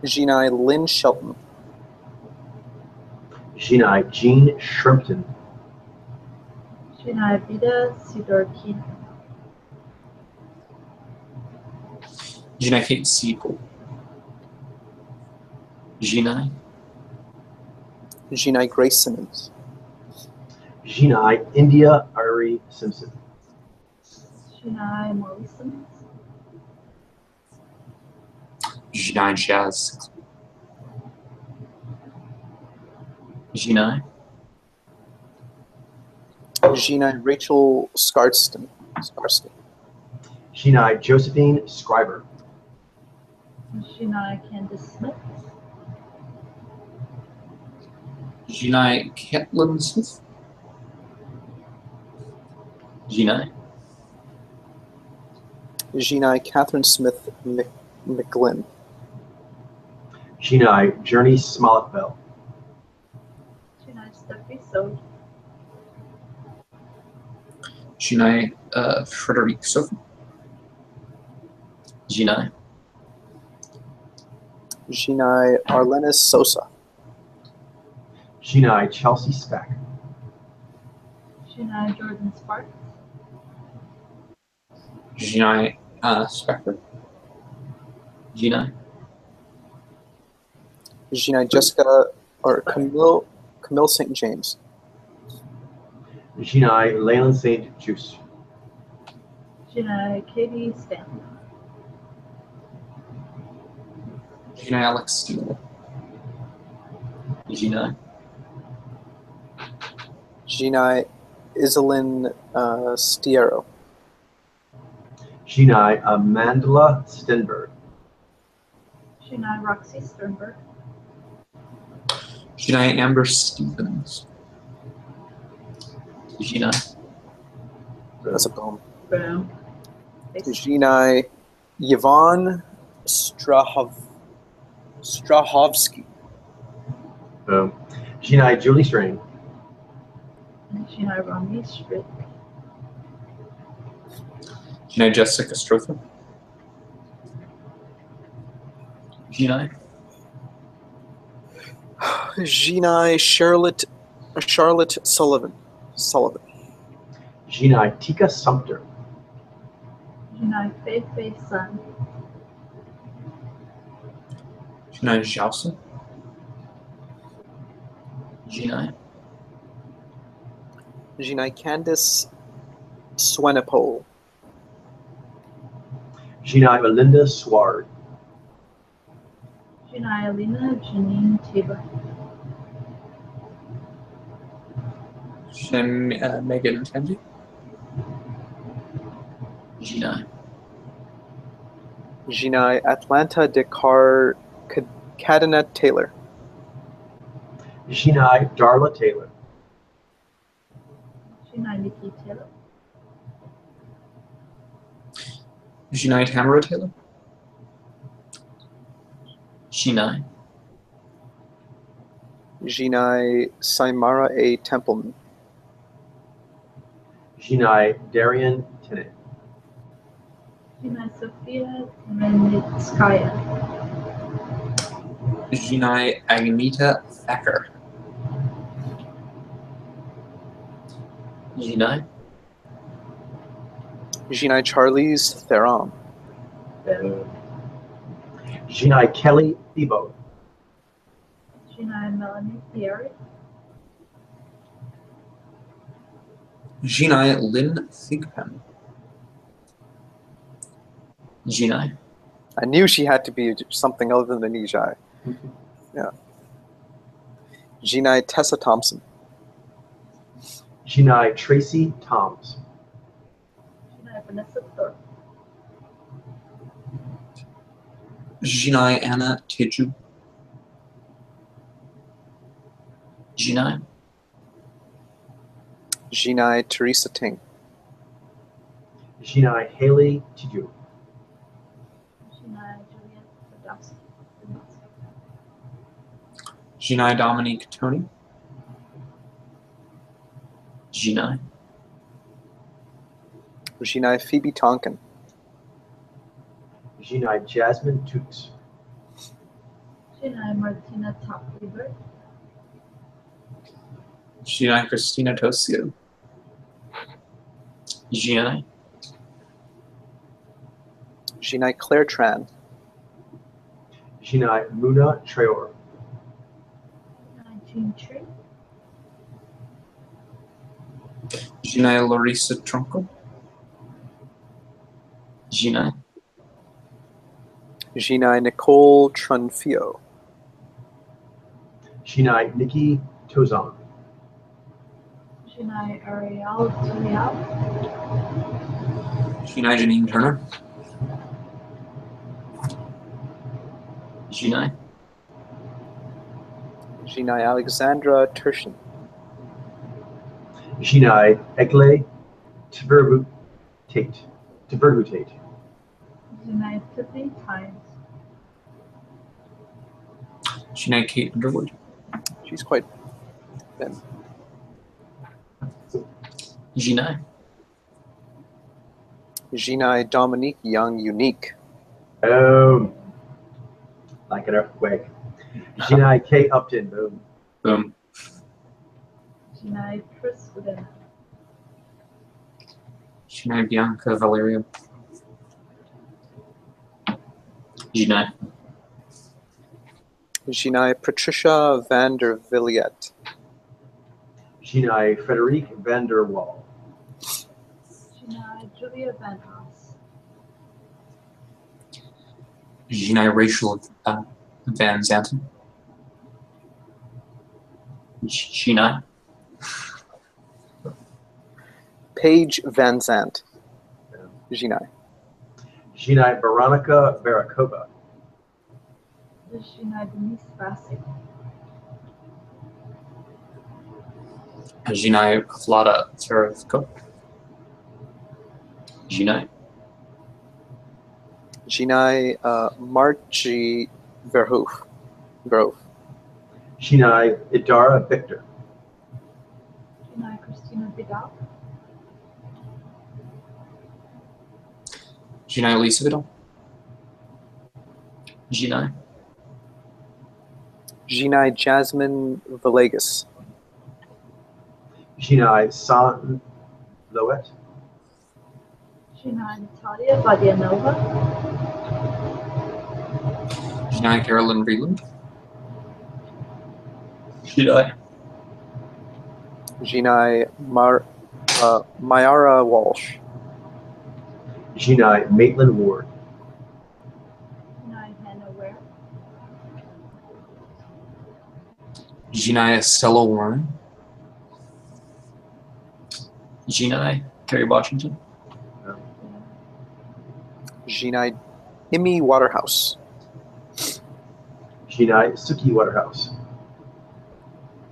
G9 Lynn Shelton. G9 Jean Shrimpton. Gina Vida Sidorkin. G9 Kate Siegel. G9. G9 Grace Simmons. G9 India Ari Simpson. Gina Molly Simmons. G9 Jazz. G9. G9 Rachel Scarston. G9 Josephine Scriber. Gina Candace Smith. G9 Caitlin Smith. G9. G9 Catherine Smith McGlynn. G9 Journey Smollett Bell. Gina Stephanie Sode. G9 Frederic Sophie. G9. G9 Arlenis Sosa. Jinai Chelsea Speck. Jinai Jordan Sparks. Jinai Spectre. Jinai. Jinai Jessica or Camille St. James. Jinai Leyland St. Juice. Jinai Katie Stanley. Jinai Alex Steele. Jinai. Jinai Iselin Stiero. Jinai Amandla Stenberg. Jinai Roxy Sternberg. Jinai Amber Stevens. Jinai. That's a boom. Boom. Jinai Yvonne Strahovski. Boom. Jinai Julie Strain. Jinai Rami Strick. Jinai Jessica Strother. Jinai. Jinai Charlotte Sullivan. Jinai Tika Sumter. Jinai Fei Fei Sun. Jinai Xiaosun. Jinai. Jinai Candice Swanepoel. Jinai Melinda Sward. Jinai Alina Janine Tabor. Jinai Megan Tanji. Jinai. Jinai Atlanta Cadena Taylor. Jinai Darla Taylor. Jinai Nikki Taylor. Jinai Tamara Taylor. Jinai. Jinai Saimara A. Templeman. Jinai Darian Tennant. Jinai Sofia Timenitskaya. Jinai Agneta Thacker. Jinai. Jinai Charlize Theron. Boom. Jinai Kelly Thiebaud. Jinai Melanie Thierry. Jinai Lynn Thigpen. Jinai. I knew she had to be something other than Nijai. Yeah. Jinai Tessa Thompson. Jinai Tracy Toms. Jinai Vanessa Thorpe. Jinai Anna Teju. Jinai. Jinai Teresa Ting. Jinai Haley Tiju. Jinai Juliet Podolsky. Jinai Dominique Tony. Jinai. Jinai Phoebe Tonkin. Jinai Jasmine Toots. Jinai Martina Toplieber. Jinai Christina Tosio. Jinai. Jinai Claire Tran. Jinai Muna Traor. Jinai Jean Tree. Jinai Larissa Tronco. Jinai. Jinai Nicole Trunfio. Jinai Nikki Tozan. Jinai Ariel Tuliao. Jinai Janine Turner. Jinai. Jinai Alexandra Tershin. Jinai Egle Tverbu Tate. Tverbu Tate. Jinai Tiffany Times. Jinai Kate Underwood. She's quite thin. Jinai. Jinai Dominique Young Unique. Boom. Like an earthquake. Jinai K. Upton. Boom. Boom. Jinai Chris within. Jinai Bianca Valeria. Jinai. Jinai Patricia van der Villiet. Jinai Frederique van der Wal. Jinai Julia Van Haas. Jinai Rachel Van Zanten. Jinai. Paige Van Zandt. Jinai. Jinai Veronica Barakova. Jinai Denise Bassett. Jinai Vlada Teresko. Jinai. Jinai Margie Verhoof. Grove. Jinai Idara Victor. Jinai Christina Vidal. Jinai Lisa Vidal. Jinai. Jinai Jasmine Villegas. Jinai San Loet. Jinai Natalia Vadianova. Jinai Carolyn Vreeland. Jinai. Jinai Mayara Walsh. Jinai Maitland Ward. Jinai Hannah Ware. Jinai Estella Warren. Jinai. Kerry Washington. Jinai Imi Waterhouse. Jinai Suki Waterhouse.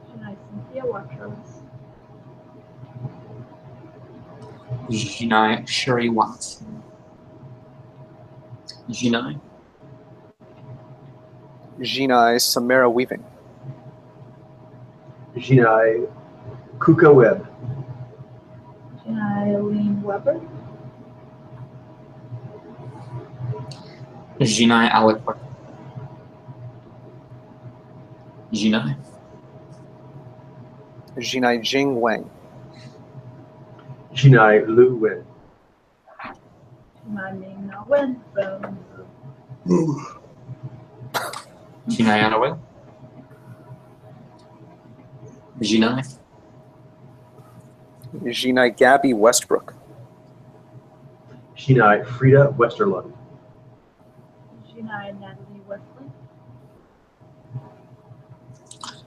Jinai Cynthia Waterhouse. Jinai Sherry Watts. Jinai. Jinai Samara Weaving. Jinai Kuka Webb. Jinai Eileen Weber. Jinai Alec Parker. Jinai. Jinai Jing Wang. Jinai Lu Wen. Jinai Ming Na Wen from Jinai Anna Will. Jinai. Jinai Gabby Westbrook. Jinai Frida Westerlund. Jinai Natalie Wesley.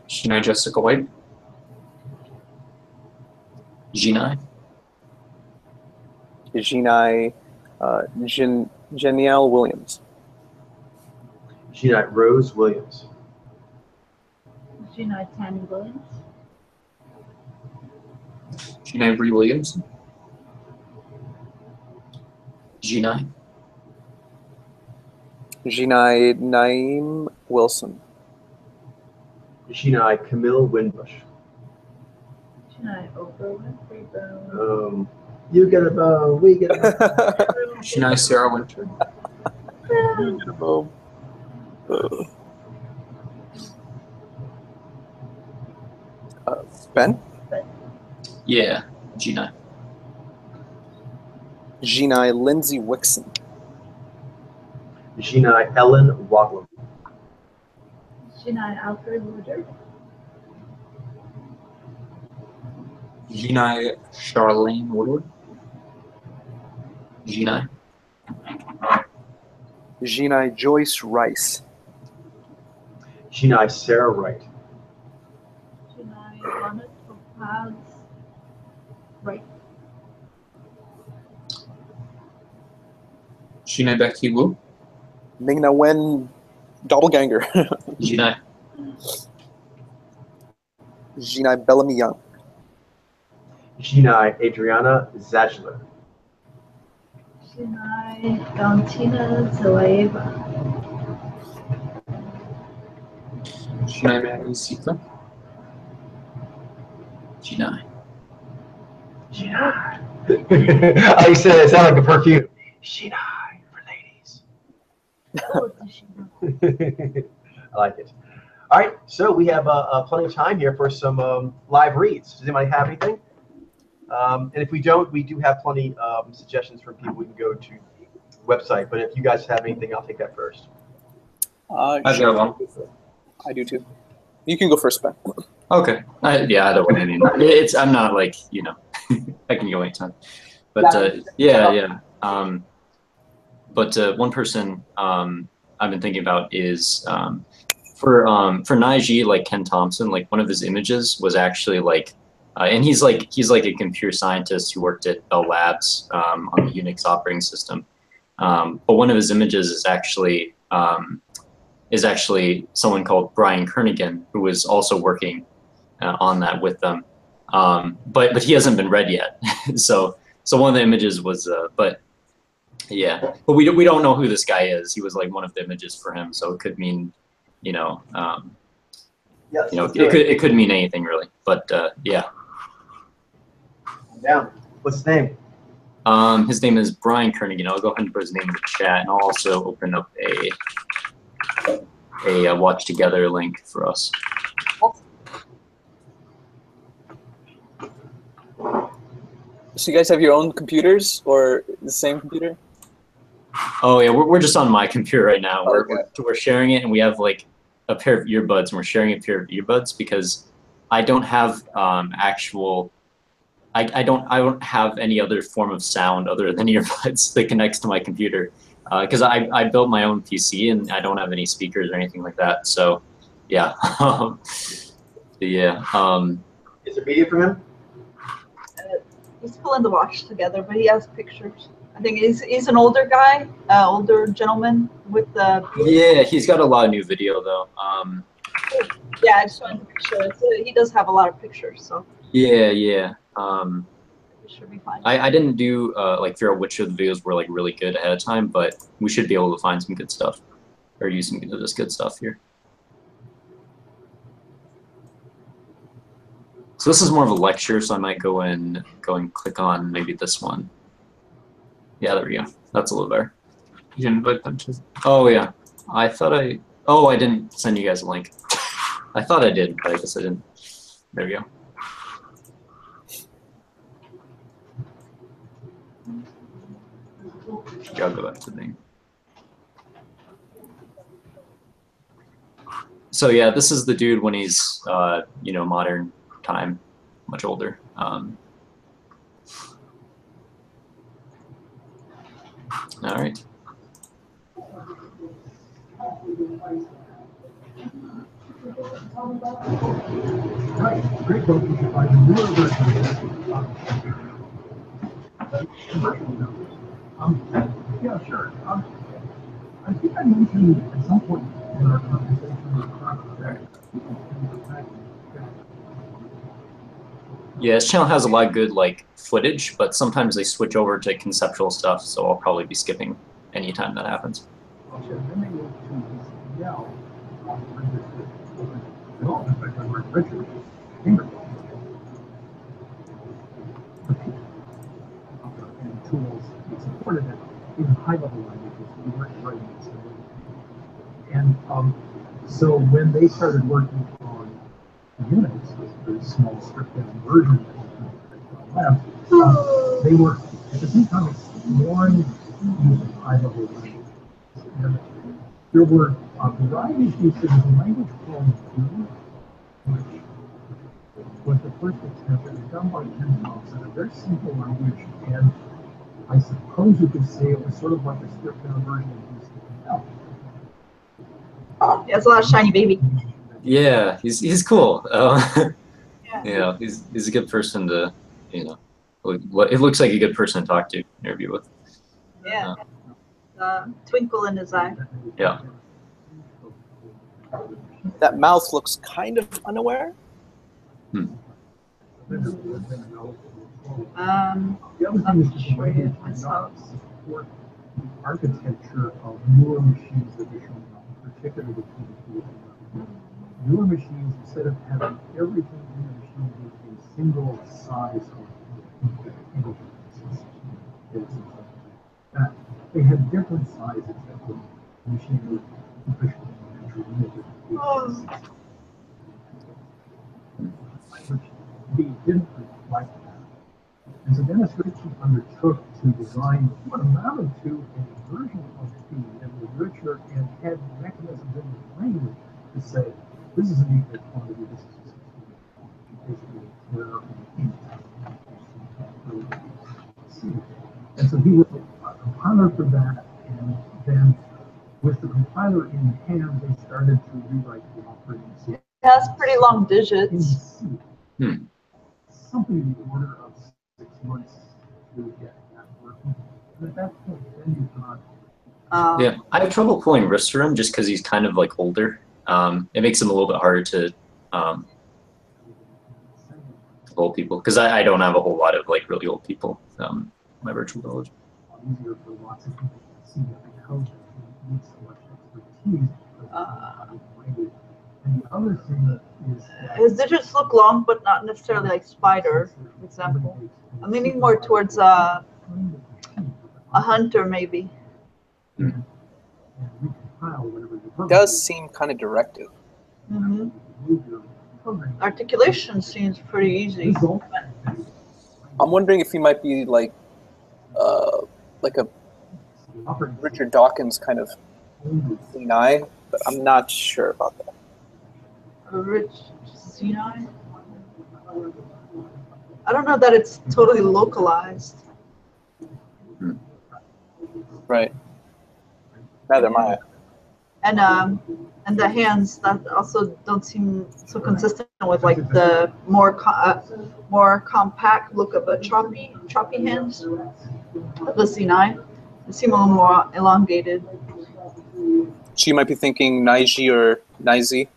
Jinai Jessica White. Jinai. Jinai Janielle Williams. Jinai Rose Williams. Jinai Tammy Williams. Jinai Bree Williams. Jinai. Jinai Naeem Wilson. Jinai Camille Winbush. Jinai Oprah Winfrey Bone. You get a bone, we get a bone. Jinai Sarah Winter. You get a bone. Ben? Yeah. Jinai. Jinai Lindsay Wixon. Jinai Ellen Wadlam. Jinai Alfred Woodard. Jinai Charlene Woodward. Jinai. Jinai Joyce Rice. Jinai Sarah Wright. Jinai Bonnet Topaz. Right. Jinai Becky Wu. Ming-Na Wen Doppelganger. Jinai. Jinai Bellamy Young. Jinai Adriana Zajler. Jinai Valentina Zelaeva. Jinai Maddie Sika. Jinai. Jinai. Oh, you said it sounded like a perfume. Jinai for ladies. Oh, does she know? I like it. All right, so we have plenty of time here for some live reads. Does anybody have anything? And if we don't, we do have plenty suggestions from people. We can go to the website. But if you guys have anything, I'll take that first. I've Sure. got one. I do too. You can go first, Ben. Okay. Yeah, either way. I mean, I'm not like, you know, I can go anytime. But yeah. But one person I've been thinking about is for Naiji, like Ken Thompson, like one of his images was actually like, and he's like a computer scientist who worked at Bell Labs on the Unix operating system. But one of his images is actually someone called Brian Kernighan, who was also working on that with them. But he hasn't been read yet. so one of the images was, but we don't know who this guy is. He was like one of the images for him, so it could mean, it could mean anything really. But yeah. Down. What's his name? His name is Brian Kernighan. I'll go ahead and put his name in the chat, and I'll also open up a watch together link for us. So you guys have your own computers or the same computer? Oh yeah, we're just on my computer right now. Okay. We're sharing it, and we have like a pair of earbuds, and we're sharing a pair of earbuds because I don't have I don't have any other form of sound other than earbuds that connects to my computer because I built my own PC and I don't have any speakers or anything like that. So yeah, yeah. Is there media for him? He's pulling the watch together, but he has pictures. I think he's an older guy, older gentleman with the. Yeah, he's got a lot of new video though. Yeah, I just wanted to make sure. So he does have a lot of pictures, so. Yeah. It should be fine. I didn't do like figure out which of the videos were like really good ahead of time, but we should be able to find some good stuff or use some of this good stuff here. So this is more of a lecture, so I might go and click on maybe this one. Yeah, there we go. That's a little better. You can invite them to. Oh yeah, I didn't send you guys a link. I thought I did, but I guess I didn't. There we go. I'll go back to the thing. So yeah, this is the dude when he's modern time, much older. All right. Right, great book. You can find a newer version yeah, sure. I think I mentioned at some point in our conversation. Yeah, this channel has a lot of good like footage, but sometimes they switch over to conceptual stuff, so I'll probably be skipping anytime that happens. Tools that supported it in high-level languages. We weren't writing this. And so when they started working on Unix, this very small stripped-down version of Lab, they were at the same time exploring using high-level languages. And there were a variety of uses of a language called Go, which was the first attempt that was done by Ken Thompson, a very simple language, and I suppose you could say it was sort of like a stripped-down version of He has a lot of shiny baby. Yeah, he's cool. Yeah. He's a good person to, it looks like a good person to talk to, interview with. Yeah. Twinkle in his eye. Yeah. That mouth looks kind of unaware. I'm not sure yet myself. support the architecture of newer machines that are showing up, particularly between newer machines, instead of having everything in the machine being a single size of they have different sizes that the machine would efficiently manage. He didn't like that. And so Dennis Ritchie undertook to design what amounted to a version of P that was richer and had mechanisms in the language to say, this is an equal quantity, this is basically where and so he was a compiler for that, and then with the compiler in hand, they started to rewrite the operating system. It has pretty long digits. Something in the order of 6 months to get that working. And at that point, then you thought, Yeah, I have trouble pulling wrists for him just because he's kind of like older. It makes him a little bit harder to old people because I don't have a whole lot of like really old people in my virtual village. easier for lots of people to see that the code needs so much expertise. And the other thing is that His digits look long, but not necessarily like spider, for example. I'm leaning more towards a hunter, maybe. It does seem kind of directive. Mm-hmm. Articulation seems pretty easy. I'm wondering if he might be like a Richard Dawkins kind of thing eye, but I'm not sure about that. A rich Xeni? I don't know that it's totally localized. Right. Neither am I. And the hands that also don't seem so consistent with like the more compact look of a choppy hands of the C9. They seem a little more elongated. So you might be thinking Naiji or Naizi.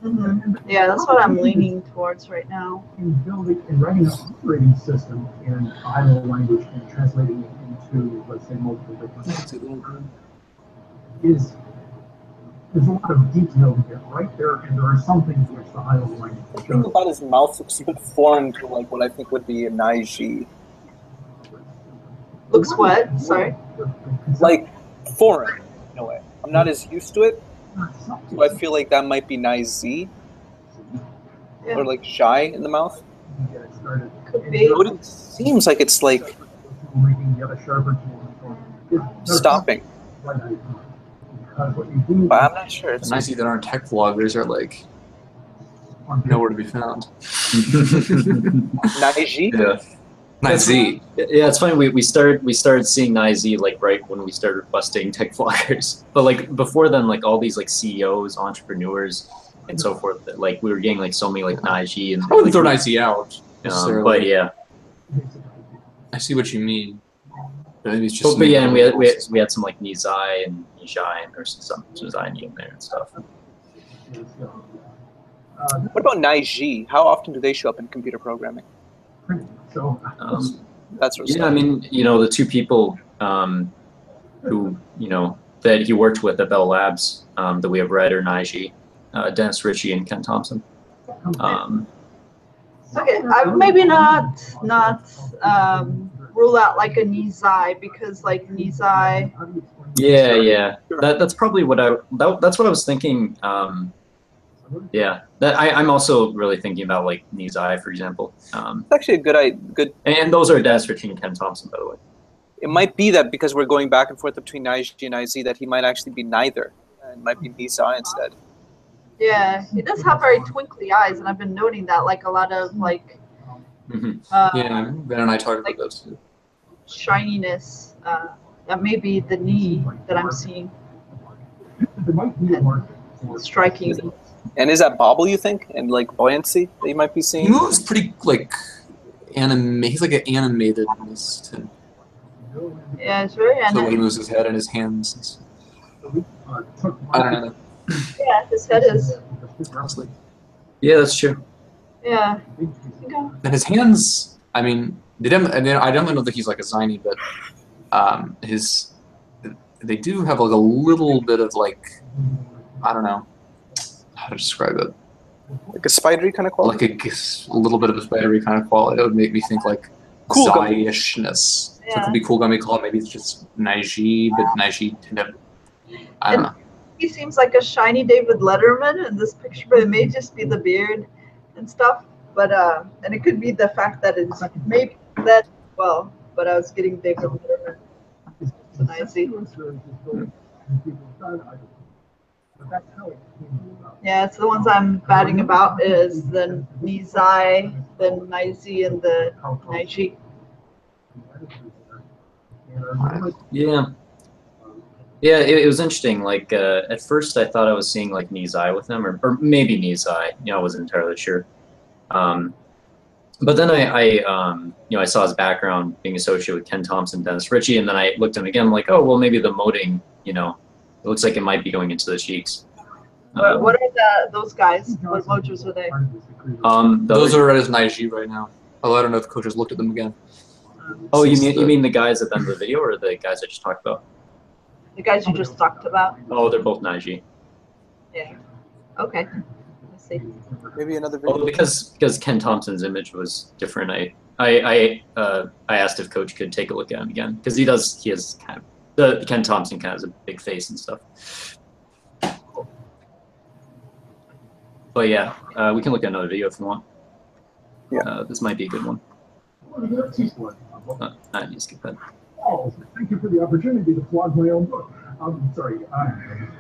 Mm-hmm. Yeah, that's what I'm leaning towards right now. In writing an operating system in IO language and translating it into, let's say, multiple different is there's a lot of detail to get right there, and there are some things which the IO language The thing about his mouth looks a bit foreign to like what I think would be a Naiji. Looks what? Sorry? Like foreign in a way. I'm not as used to it, so I feel like that might be Naizi. Yeah. Or like shy in the mouth. Could be. But it seems like it's like stopping. But I'm not sure. And I see that our tech vloggers are like nowhere to be found. Naiji? Yeah. Naizi. Yeah, it's funny. We started seeing Naizi like right when we started requesting tech vloggers. But like before then, like all these like CEOs, entrepreneurs, and so forth. That, like we were getting like so many like Naiji and. I wouldn't throw Naizi out. But yeah. I see what you mean. But maybe it's just. But yeah, and we had some like Nizai and Nijai and there's some Zai in there and stuff. What about Naiji? How often do they show up in computer programming? That's what I mean, you know, the two people who, you know, that he worked with at Bell Labs that we have read are Naiji, Dennis Ritchie, and Ken Thompson. Okay, I maybe not rule out like a Nizai because like Nizai. Yeah. That's probably what that's what I was thinking. Yeah, I'm also really thinking about like Nizai, for example. It's actually a good. And those are Dennis Ritchie and Ken Thompson, by the way. It might be that because we're going back and forth between Naiji and Naizi that he might actually be neither. It might be Nizai instead. Yeah, he does have very twinkly eyes, and I've been noting that like a lot of like. Yeah, Ben and I talked about those too. Shininess. That may be the knee that I'm seeing. Striking me. And is that bobble, you think? And like buoyancy that you might be seeing? He moves pretty like anime. He's like an animatedness to Yeah, it's very the way he animated. moves his head and his hands. I don't know. Yeah, his head is. Yeah, that's true. Yeah. And his hands, I mean, I don't know that he's like a Ziny, but they do have like a little bit of like, I don't know how to describe it. Like a spidery kind of quality? Like a little bit of a spidery kind of quality. It would make me think like Cool Zai-ishness. So it could be cool gummy call. Maybe it's just Naiji, but Naiji tend to, I don't know. he seems like a shiny David Letterman in this picture, but it may just be the beard and stuff. But and it could be the fact that it's maybe that well. But I was getting David Letterman. So nice. Yeah, it's the ones I'm batting about is the Nizai, the Naizi, and the Naiji. Yeah. Yeah, it was interesting. Like at first, I thought I was seeing like Nizai with them, or maybe Nizai. I wasn't entirely sure. But then I saw his background being associated with Ken Thompson, Dennis Ritchie, and then I looked at him again. I'm like, oh well, maybe the moting. It looks like it might be going into the cheeks. What are those guys? What mojos are they? Those are at his Naiji right now. Although I don't know if the coaches looked at them again. Oh, you mean the guys at the end of the video, or the guys I just talked about? The guys you just talked about? Oh, they're both Naiji. Yeah. Okay. Let's see. Maybe another video. Oh, because Ken Thompson's image was different. I asked if Coach could take a look at him again because he has kind of Ken Thompson kind of has a big face and stuff. But yeah, we can look at another video if you want. Yeah. This might be a good one. I need to skip that. Oh, thank you for the opportunity to plug my own book. I'm sorry,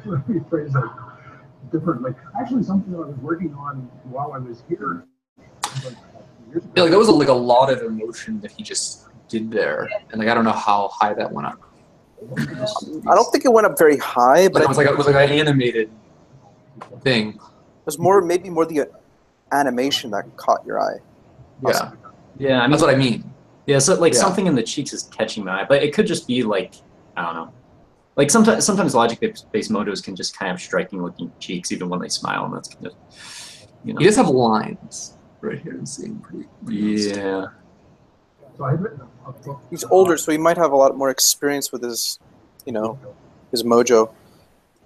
let me phrase it differently. Actually, something that I was working on while I was here. Yeah, like that was like a lot of emotion that he just did there, and like I don't know how high that went up. I don't think it went up very high, but Like, it was like an animated thing. it was maybe more the animation that caught your eye. Yeah, Yeah, I mean that's what I mean. Yeah, so like Yeah. something in the cheeks is catching my eye, but it could just be like I don't know. Like sometimes logic-based motos can just kind of striking looking cheeks even when they smile, and that's kind of He does have lines right here and seeing pretty. Yeah. So I've written a book. He's older, so he might have a lot more experience with his, his mojo.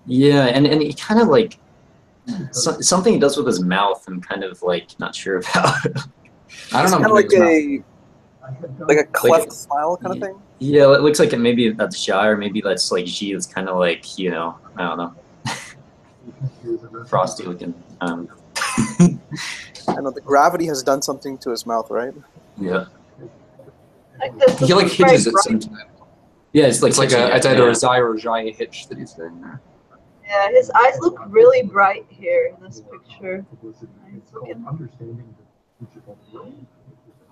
Yeah, and he kind of like something he does with his mouth. I'm kind of like not sure about. I don't It's know. kind of like a cleft smile kind of thing. Yeah, it looks like maybe that's shy, or maybe that's like G. It's kind of like I don't know, frosty looking. I know the gravity has done something to his mouth, right? Yeah. Like this He like is very hitches it bright. sometimes. Yeah, it's like It's either a Zai or a Jai hitch that he's doing there. Yeah, his eyes look really bright here in this picture. It's called Understanding the Digital World.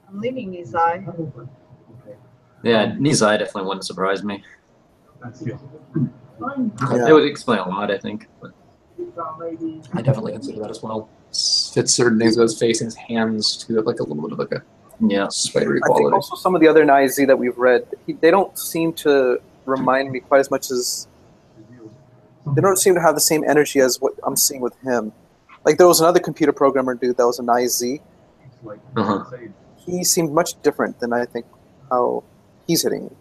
I'm leaving his eye. Yeah, Nizai definitely wouldn't surprise me. That's it. It would explain a lot, I think. But I definitely consider that as well. Fits certain things about his face and his hands too, have like a little bit of like a yeah, spidery I think quality. also some of the other Naizi that we've read, they don't seem to remind me quite as much as they don't seem to have the same energy as what I'm seeing with him. Like there was another computer programmer dude that was a Naizi. Uh-huh. He seemed much different than I think how he's hitting it.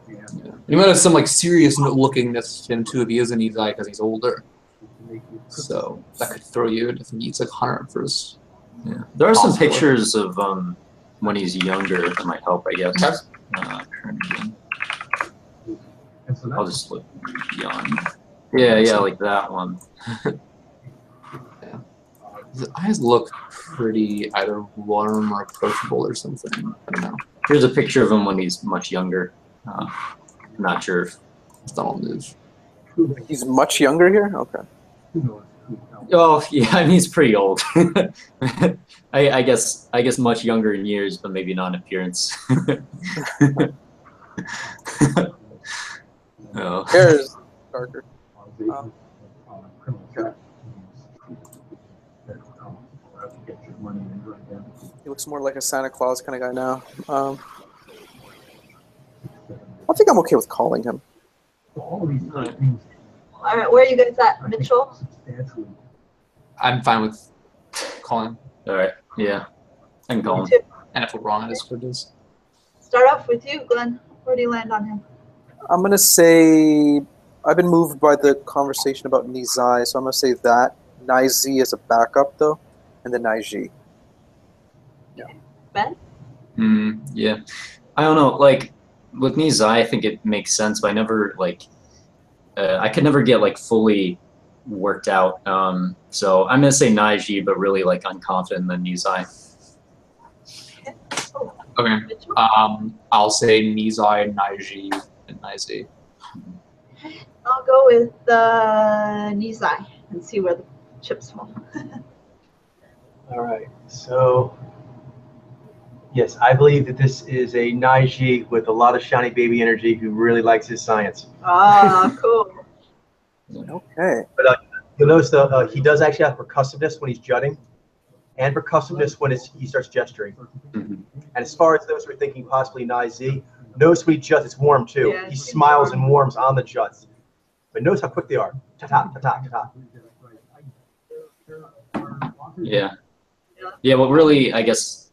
Yeah. He might have some like serious lookingness to him too if he is an Izai because he's older. So that could throw you if he needs like Hunter at first. yeah. There are some Possibly. pictures of when he's younger that might help, I guess. I'll just look young. Yeah, like that one. His eyes look pretty either warm or approachable or something. I don't know. Here's a picture of him when he's much younger. Not sure if It's not all news. He's much younger here? Okay. Oh yeah, I mean he's pretty old. I guess much younger in years, but maybe not in appearance. Oh. Hair is darker. He looks more like a Santa Claus kind of guy now. I think I'm okay with calling him. All right, where are you guys at, Mitchell? I'm fine with calling. All right. Yeah. I can call him. And if we're wrong, it is what it is. Start off with you, Glenn. Where do you land on him? I'm going to say I've been moved by the conversation about Nizai, so I'm going to say that. Naizi is a backup, though, and then Naiji. Ben? Yeah. I don't know. Like with Nizai, I think it makes sense, but I never like. I could never get like fully worked out. So I'm gonna say Naiji, but really like unconfident in the Nizai. Okay. I'll say Nizai, Naiji, and Naizi. I'll go with Nizai and see where the chips fall. All right. So, yes, I believe that this is a Naiji with a lot of shiny baby energy who really likes his science. Ah, cool. Okay. But you'll notice he does actually have percussiveness when he's jutting, and percussiveness when he starts gesturing. And as far as those who are thinking possibly Naizi, notice when he juts, it's warm too. Yeah, He smiles and warms on the juts. But notice how quick they are. Ta-ta, ta-ta, ta-ta. Yeah. Yeah, what really, I guess,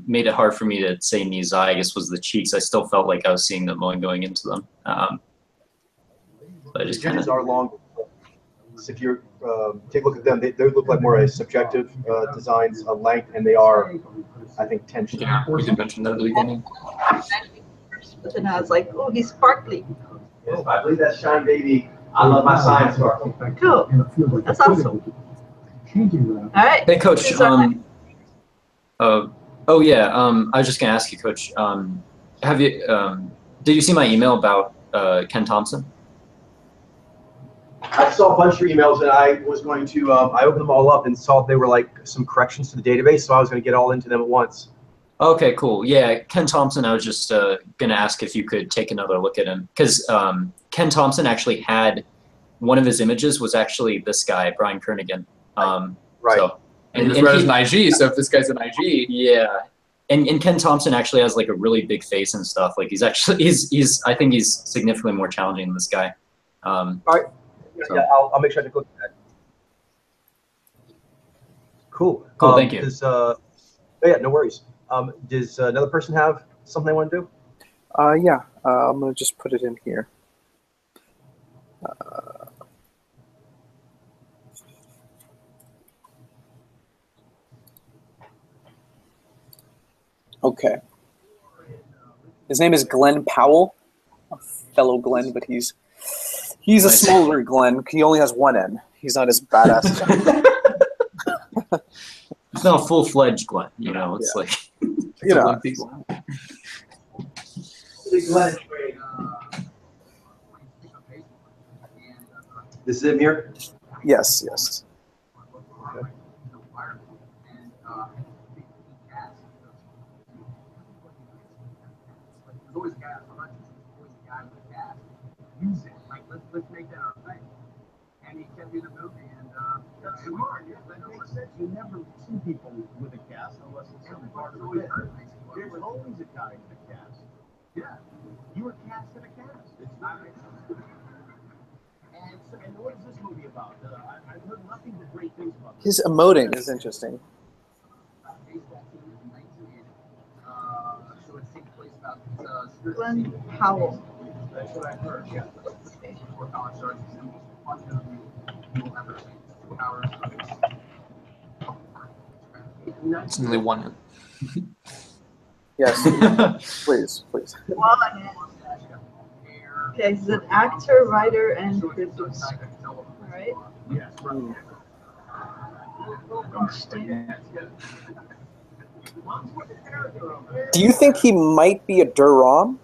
made it hard for me to say Nizai, I guess, was the cheeks. I still felt like I was seeing them when going into them. But I just kind Judges of... are long. So if you take a look at them, they look like more a subjective designs, a length, and they are, I think, tension. Yeah, we did mention that at the beginning. But then I was like, oh, he's sparkly. Yes, I believe that's Shine Baby. I love my science sparkly. Cool. That's awesome. All right. Hey, Coach. Who's our next? Oh yeah. I was just gonna ask you, Coach. Have you did you see my email about Ken Thompson? I saw a bunch of your emails, and I was going to. I opened them all up and saw they were like some corrections to the database, so I was going to get all into them at once. Okay, cool. Yeah, Ken Thompson. I was just gonna ask if you could take another look at him, because Ken Thompson actually had one of his images was actually this guy, Brian Kernigan. Right. So, And he was an IG, so if this guy's an IG, yeah. And Ken Thompson actually has like a really big face and stuff. Like he's I think he's significantly more challenging than this guy. All right. Yeah, I'll make sure I take a look at that. Cool. Cool. Thank you. Yeah, no worries. Does another person have something they want to do? Yeah. I'm gonna just put it in here. Okay. His name is Glenn Powell, a fellow Glenn, but he's a Nice. smaller Glenn. He only has one N. He's not as badass. It's not a full-fledged Glenn, you know. It's like You know. This is it, Mir? Yes, yes. Use it. Like, let's make that our thing. And he can do the movie. And that's smart. Yeah, that makes sense. You never see people with a cast unless it's some part of the bit. There's always a guy with a cast. Yeah. You were cast in a cast. It's not. And what is this movie about? I've heard nothing but great things about this. His emoting is interesting. So it takes place about Glenn Powell. That's what I've heard, yeah. Before college starts, he's the most unfortunately you will ever see. Powers It's only one. Yes. Please, please. Okay, he's an actor, writer, and producer. All right. Yes, right. Interesting. Do you think he might be a Durham?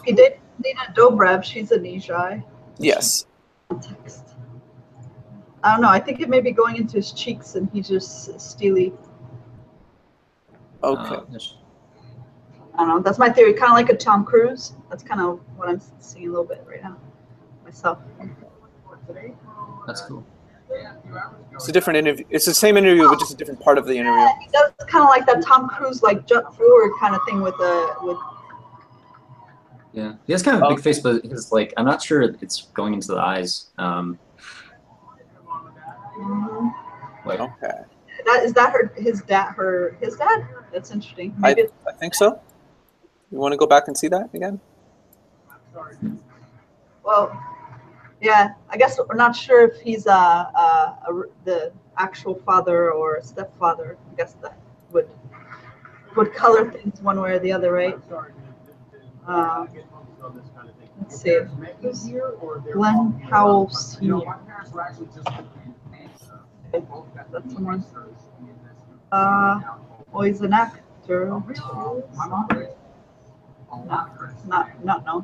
He did Nina Dobrev. She's a Nijai. Yes. Text. I don't know. I think it may be going into his cheeks, and he's just steely. Okay. I don't know. That's my theory. Kind of like a Tom Cruise. That's kind of what I'm seeing a little bit right now myself. That's cool. It's a different interview. It's the same interview, but just a different part of the interview. Yeah, he does kind of like that Tom Cruise, like jump forward kind of thing with. Yeah, he has kind of a big face, but his like I'm not sure it's going into the eyes. Like, Okay. Is that his dad? His dad? That's interesting. I Maybe think so. You want to go back and see that again? well, yeah. I guess we're not sure if he's the actual father or stepfather. I guess that would color things one way or the other, right? Let's see. Who's Glenn Howell Sr.? That's someone. Well, he's an actor. Not no.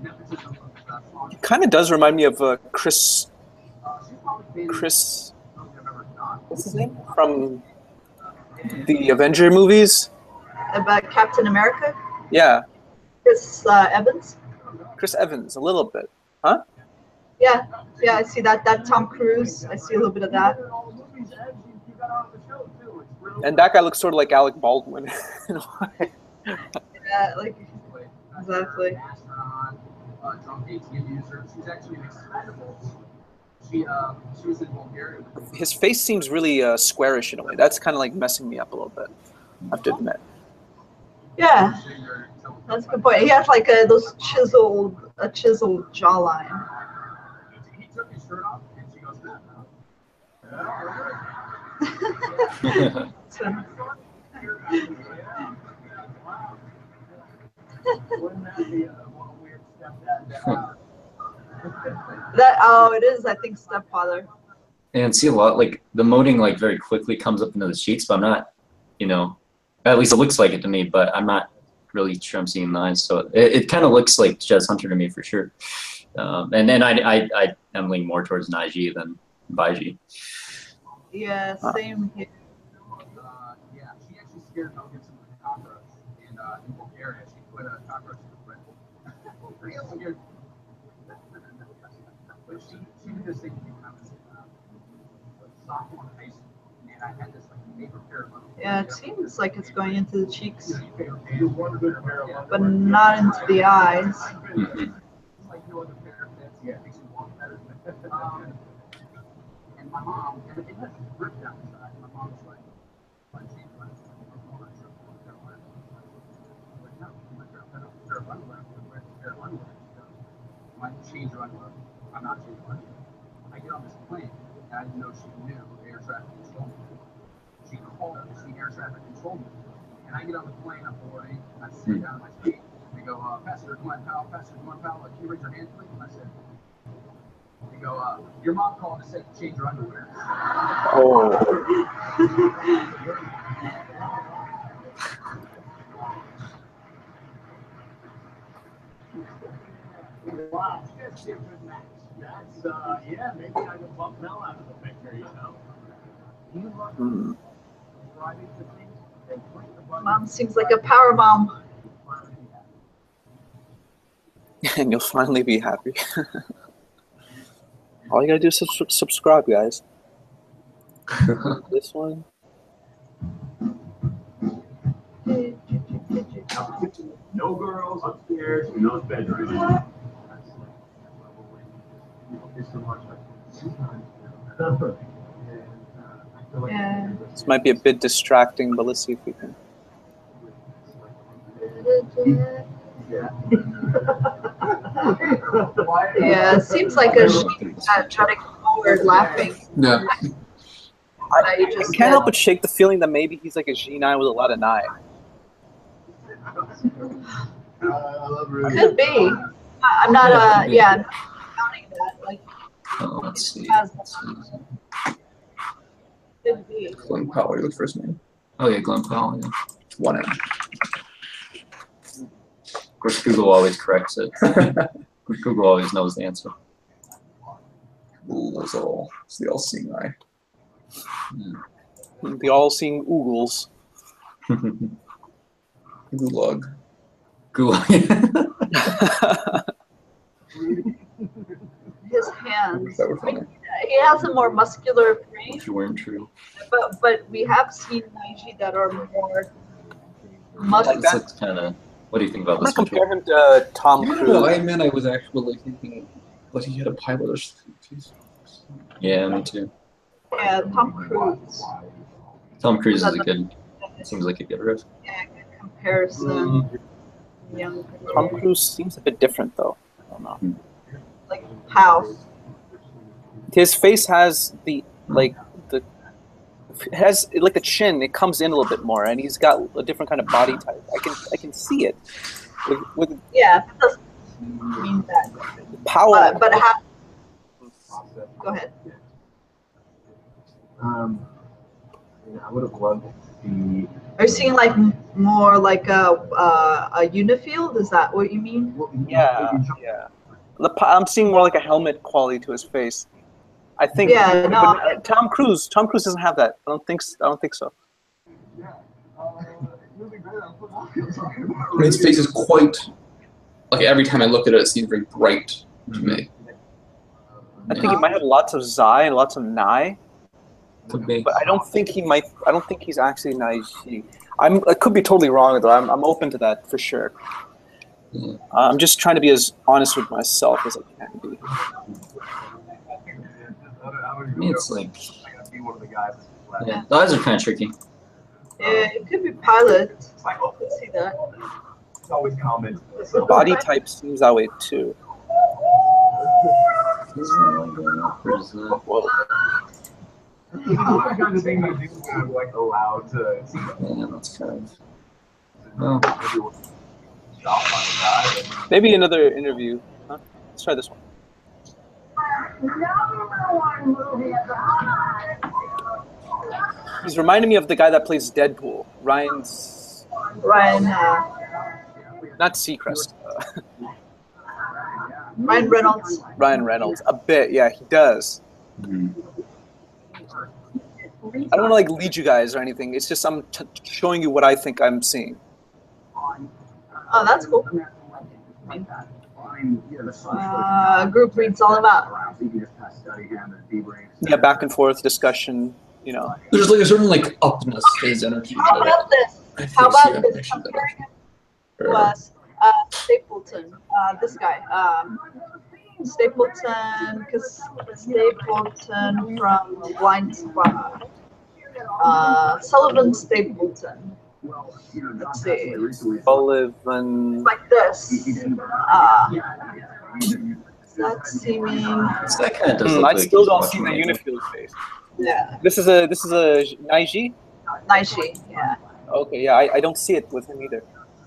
It kind of does remind me of Chris. What's his name? From the Avenger movies? About Captain America? Yeah. Chris Evans? Chris Evans, a little bit. Huh? Yeah, I see that. That Tom Cruise. I see a little bit of that. And that guy looks sort of like Alec Baldwin. Yeah, like exactly. His face seems really squarish in a way. That's kind of like messing me up a little bit, I have to admit. Yeah, that's a good point. He has like a chiseled jawline. He took his shirt off and she goes, it is, I think, stepfather. And see a lot, like the moaning like very quickly comes up into the sheets, but I'm not, at least it looks like it to me, but I'm not really sure I'm seeing the eyes. So it kind of looks like Jez Hunter to me for sure. And then I am leaning more towards Naiji than Baiji. Yeah, same here. yeah, she actually scared me against some cockroach in Bulgaria. She put a cockroach in the bread. But she did this thing when I was sophomore in high school, and I had this like paper pair of. Yeah, it seems like it's going into the cheeks, but not into the eyes. Like no other pair fits. Yeah, it makes you walk better. And my mom, and it has ripped down the side. My mom's like, "Why change my Carolina?" Like, no, I'm like, I don't pair of underwear. I'm wearing a pair of underwear. Why change your underwear? I'm not changing my underwear. I get on this plane, and I didn't know she knew air traffic control. She called the air traffic control me. And I get on the plane, I'm boarding, I sit down on my seat, they go, Pastor Glenn Powell, can you raise your hand, please? And I said, they go, your mom called and said to change your underwear. Oh. Wow, you guys did a good match. That's, yeah, maybe I can bump Mel out of the picture, you know? You love driving the thing and push the button. Mom seems like a power mom. And you'll finally be happy. All you gotta do is subscribe, guys. This one. No girls upstairs, no bedroom. Yeah. This might be a bit distracting, but let's see if we can. Yeah, it seems like a sheep jutting forward laughing. Yeah. I can't help but shake the feeling that maybe he's like a G9 with a lot of nine. Could be. I'm not I'm not counting that. Like, Let's see. Could be. Glenn Powell, your first name. Oh yeah, Glenn Powell. Yeah. One M. Of course, Google always corrects it. Google always knows the answer. Google's all. It's the all-seeing eye. The all-seeing oogles. Gulag. His hands. That were funny. He has a more muscular frame, If you weren't true. but we have seen Naiji that are more muscular. That's kind of. What do you think about I'm this gonna one? compare him to Tom Yeah, Cruise. I mean, I was actually thinking, but he had a pilot or something. Yeah, me too. Yeah, Tom Cruise. Tom Cruise is a good. Seems like a good riff. Yeah, good comparison. Young. Tom Cruise seems a bit different, though. I don't know. Like how? His face has the it has like the chin. It comes in a little bit more, and he's got a different kind of body type. I can see it. With Yeah, it doesn't mean that. power. But go ahead. I would have loved to see. Are you seeing like more like a unifield? Is that what you mean? Yeah. I'm seeing more like a helmet quality to his face. I think. Yeah, no. But, Tom Cruise doesn't have that. I don't think so. His face is quite like every time I look at it, it seems very bright to me. I think he might have lots of Zai and lots of Nai. Could be. But I don't think he's actually Naiji. I could be totally wrong though. I'm open to that for sure. Yeah. I'm just trying to be as honest with myself as I can be. I mean, it's like, yeah, the eyes are kind of tricky. Yeah, it could be pilot. I could see that. It's always common. The body type seems that way too. Whoa. That's the kind of thing that people are like allowed to see. Yeah, that's kind of. Well, Maybe another interview. Huh? Let's try this one. He's reminding me of the guy that plays Deadpool, Ryan. not Seacrest. Ryan Reynolds. Ryan Reynolds, a bit, yeah, he does. I don't want to like lead you guys or anything. It's just I'm showing you what I think I'm seeing. Oh, that's cool. Group reads all about. Yeah, back and forth discussion. You know, There's like a certain like upness to his energy. How about this? How about this? Comparing him to Stapleton. This guy. Stapleton, because Stapleton from Blind Spot. Sullivan Stapleton. Let's see. Sullivan. Like this. That's seeming. that kind of does look I like still he's don't watching see the it. Unifield face. Yeah. This is a Naiji? Naishi. Yeah. Okay, yeah, I don't see it with him either.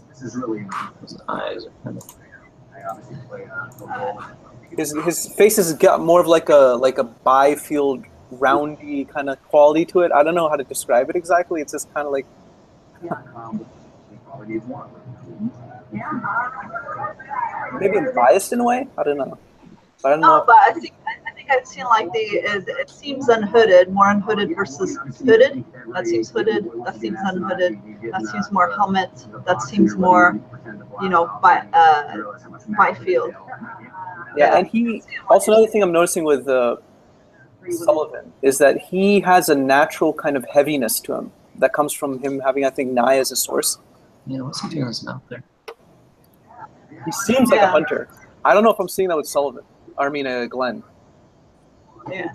This is really His eyes are kind of. I obviously play His face has got more of like a bifield roundy kind of quality to it. I don't know how to describe it exactly. It's just kind of like maybe I'm biased in a way. I don't know. But I don't know. No, but I think I've seen like it seems unhooded, more unhooded versus hooded. That seems hooded. That seems unhooded. That seems more helmet. That seems more, bifield. Yeah, and he also another thing I'm noticing with Sullivan is that he has a natural kind of heaviness to him that comes from him having, I think, Nai as a source. Yeah, what's he doing in his mouth there? He seems like a hunter. I don't know if I'm seeing that with Sullivan. Or I mean, Glenn. Yeah.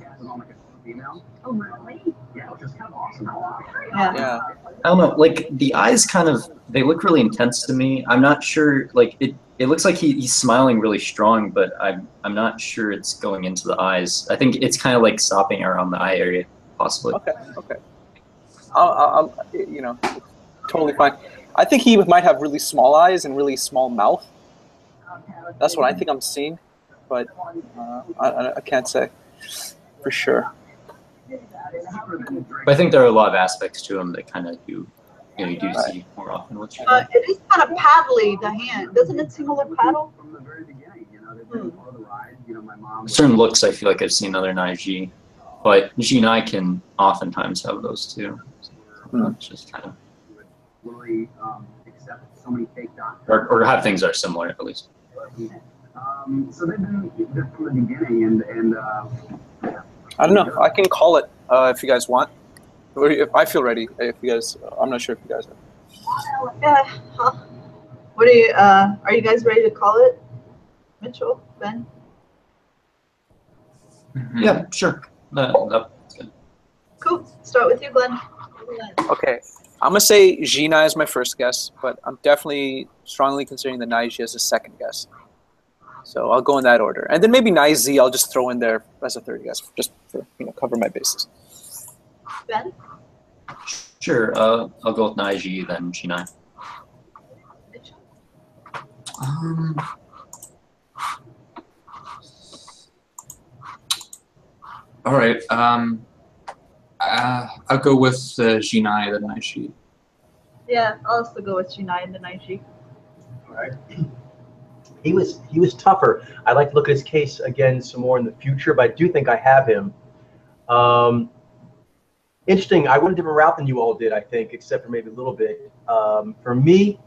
Yeah. I don't know, like the eyes kind of, they look really intense to me. I'm not sure, like it looks like he's smiling really strong, but I'm not sure it's going into the eyes. I think it's kind of like stopping around the eye area, possibly. Okay. I'll totally fine. I think he might have really small eyes and really small mouth. That's what I think I'm seeing, but I can't say for sure. But I think there are a lot of aspects to him that kind of you do see more often. What's your It is kind of paddly, the hand. Doesn't it seem a little paddle? certain looks I feel like I've seen other Naiji, but Jinai can oftentimes have those too. So it's just kind of or have things that are similar at least. So they've been there from the beginning, and I don't know. I can call it if you guys want, or if I feel ready. If you guys, I'm not sure if you guys are. Yeah. Huh. What are you? Are you guys ready to call it? Mitchell, Ben. Yeah, sure. That's good. Cool. Start with you, Glenn. Okay, I'm gonna say Gina is my first guess, but I'm definitely strongly considering the Naiji as a second guess. So I'll go in that order, and then maybe Naizi I'll just throw in there as a third guess, just for cover my bases. Ben. Sure. I'll go with Naiji, then Jinai. Mitchell. All right. I'll go with Jinai, the Naishi. Yeah, I'll also go with Junai and the Naiji. All right. He was tougher. I'd like to look at his case again some more in the future, but I do think I have him. Interesting. I went a different route than you all did, I think, except for maybe a little bit. For me,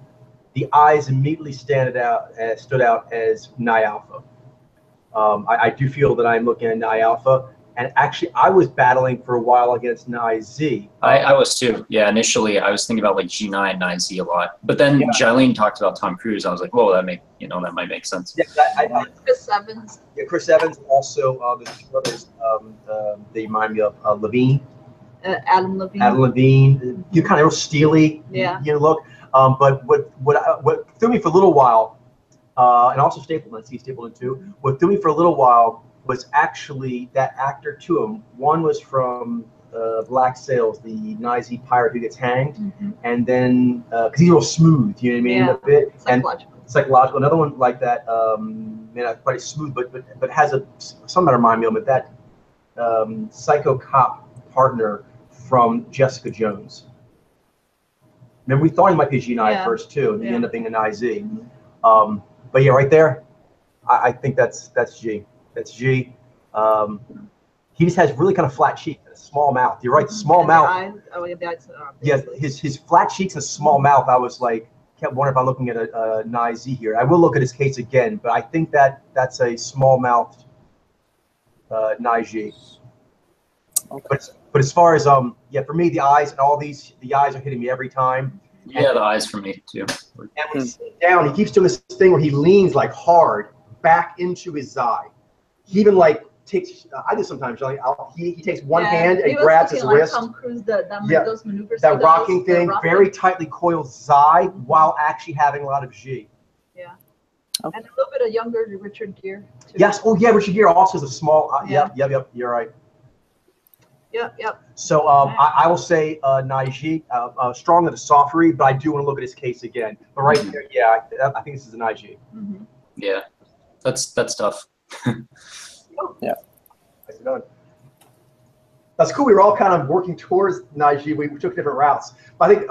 the eyes immediately stood out as Nai Alpha. I do feel that I'm looking at Nai Alpha, and actually, I was battling for a while against Nai Z. I was too. Yeah, initially I was thinking about like G9 and 9Z a lot, but then Jilene talked about Tom Cruise. I was like, whoa, that might make sense. Yeah, Chris Evans. Yeah, Chris Evans. Also, there's two others. They remind me of Levine. Adam Levine. Adam Levine. You kind of real steely. Yeah. Look. But what threw me for a little while, and also Stapleton. I see Stapleton too. What threw me for a little while was actually that actor to him. One was from Black Sails, the Nazi pirate who gets hanged, and then because he's real smooth, you know what I mean, a bit, psychological. Another one like that, not quite as smooth, but has some that remind me of him. That psycho cop partner from Jessica Jones. Remember, we thought he might be G9 at first too, and he ended up being an IZ. But yeah, right there, I think that's G. That's G. He just has really kind of flat cheeks and a small mouth. You're right, the small mouth. Yeah, his flat cheeks and small mouth. I was like, kept wondering if I'm looking at a Nai Z here. I will look at his case again, but I think that's a small mouthed Nai G. Okay. But as far as for me, the eyes and all these, the eyes are hitting me every time. Yeah, the eyes for me too. And when he sits down, he keeps doing this thing where he leans like hard back into his eye. He even like takes. I do sometimes. Like he takes one hand and grabs his wrist. Tom Cruise, those maneuvers. That rocking thing, very tightly coiled Zai, while actually having a lot of G. Yeah. Okay. And a little bit of younger Richard Gere too. Yes. Oh yeah, Richard Gere also has a small. Yep. You're right. Yep. So I will say Naiji, strong at the soft read, but I do want to look at his case again. But right here, yeah, I think this is a Naiji. Yeah, that's tough. Yeah. Nicely done. That's cool. We were all kind of working towards Naiji. We took different routes. But I think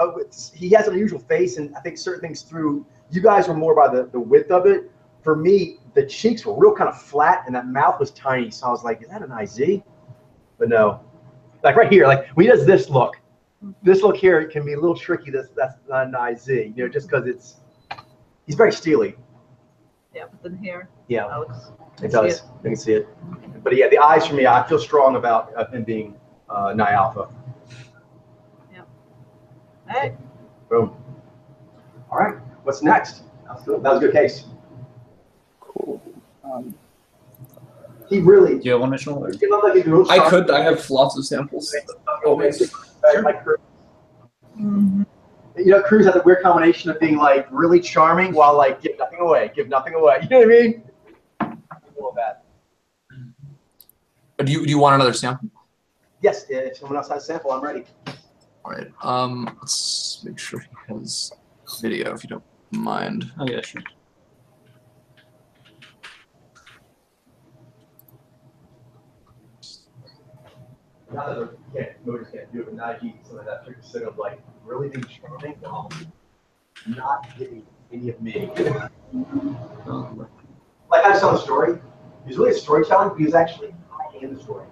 he has an unusual face, and I think certain things through. You guys were more by the width of it. For me, the cheeks were real kind of flat, and that mouth was tiny. So I was like, is that an IZ? But no. Like right here, like when he does this look here, it can be a little tricky. That's not an IZ, just because he's very steely. Yeah, but then here, yeah, it does. You can see it. But yeah, the eyes for me, I feel strong about him being Nai Alpha. Yeah. All right. Boom. All right. What's next? That was a good case. Cool. He really. Do you have one, Mitchell? I could. I have lots of samples. Always. Like Cruz. Cruz has a weird combination of being like really charming while like give nothing away. You know what I mean? A little bad. Do you want another sample? Yes. If someone else has a sample, I'm ready. All right. Let's make sure he has video, if you don't mind. Oh yeah, sure. Not that motors can't do it, but Naiji, some of that trick of like really being charming while not getting any of me. Like I was telling a story. He was really a storytelling, but he was actually hiding in the story.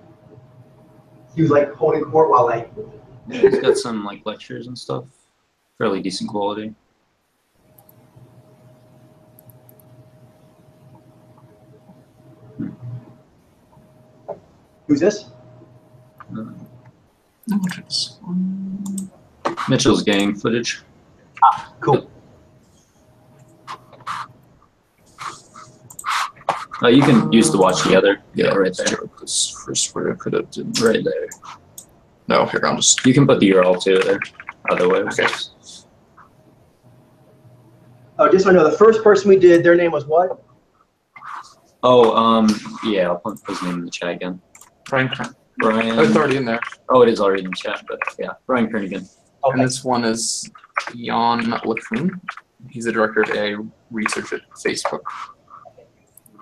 He was like holding court while like. He's got some like lectures and stuff, fairly decent quality. Who's this? Mitchell's gang footage. Ah, cool. You can use the watch together. Yeah, right there. This first where I could have did right there. No, here I'll just. You can put the URL to it there. Other way. Okay. Oh, just so I know, the first person we did, their name was what? Oh, yeah, I'll put his name in the chat again. Brian. Brian. Oh, it's already in there. Oh, it is already in the chat, but yeah, Brian Kernigan. Okay. And this one is Jan Lefun. He's the director of AI research at Facebook.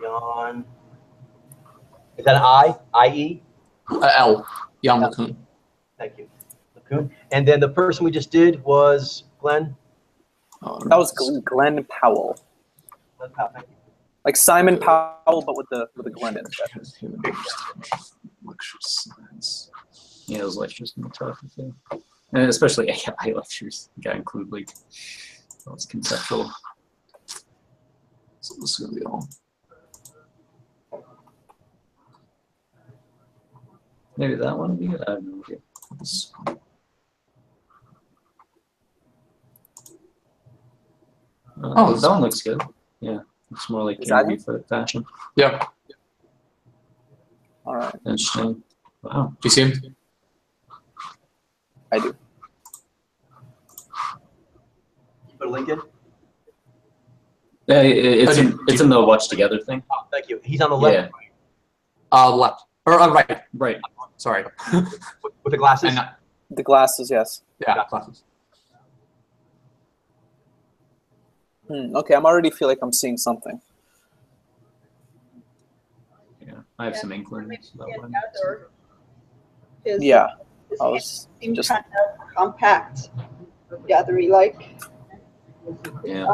Jan. Is that an I? I-E? L. Jan LeCun. Thank you. LeCun. And then the person we just did was Glenn? That was Glenn Powell. Glenn Powell, thank you. Like Simon Powell, but with the Glenn instead. Lecture science. Yeah, those lectures can be tough, I think. And especially AI lectures. You gotta include like all this conceptual. So this is gonna be all. Maybe that one would be good. I have no idea. Oh, that one looks good. Yeah, it's more like Is that interview for fashion. Yeah. All right, Interesting. Wow. Do you see him? I do. You put a link in? Yeah, it's in the watch together thing. Oh, thank you. He's on the left. Yeah. Left. Or right. Right. Sorry. With the glasses? The glasses, yes. Yeah, glasses. Okay, I'm already feel like I'm seeing something. Yeah, I have some inklings about one. Yeah, His I hand was seemed just. kind of compact, gathery like. Yeah.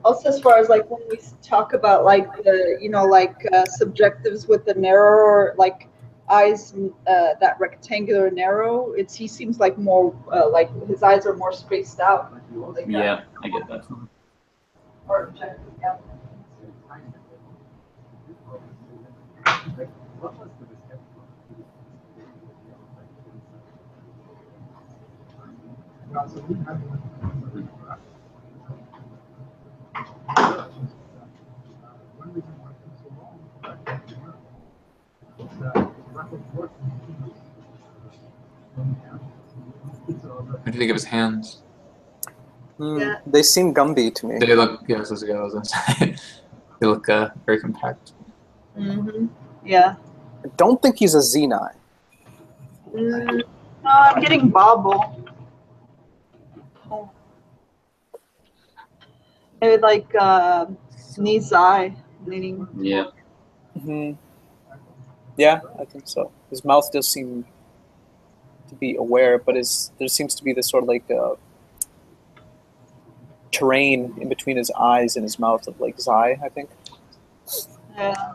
Also, as far as like when we talk about like the subjectives with the narrower like eyes, that rectangular narrow, he seems like more like his eyes are more spaced out. Like Yeah, I get that. Or, yeah. What do you think of his hands? Yeah. They seem Gumby to me. They look, yeah, this is what I was gonna say. They look very compact. Mm-hmm. Yeah. I don't think he's a Xeni. No, I'm getting bobble. Oh. Maybe like knee eye leaning. Yeah. Yeah, I think so. His mouth does seem to be aware, but there seems to be this sort of like terrain in between his eyes and his mouth of like Xi, I think. Yeah.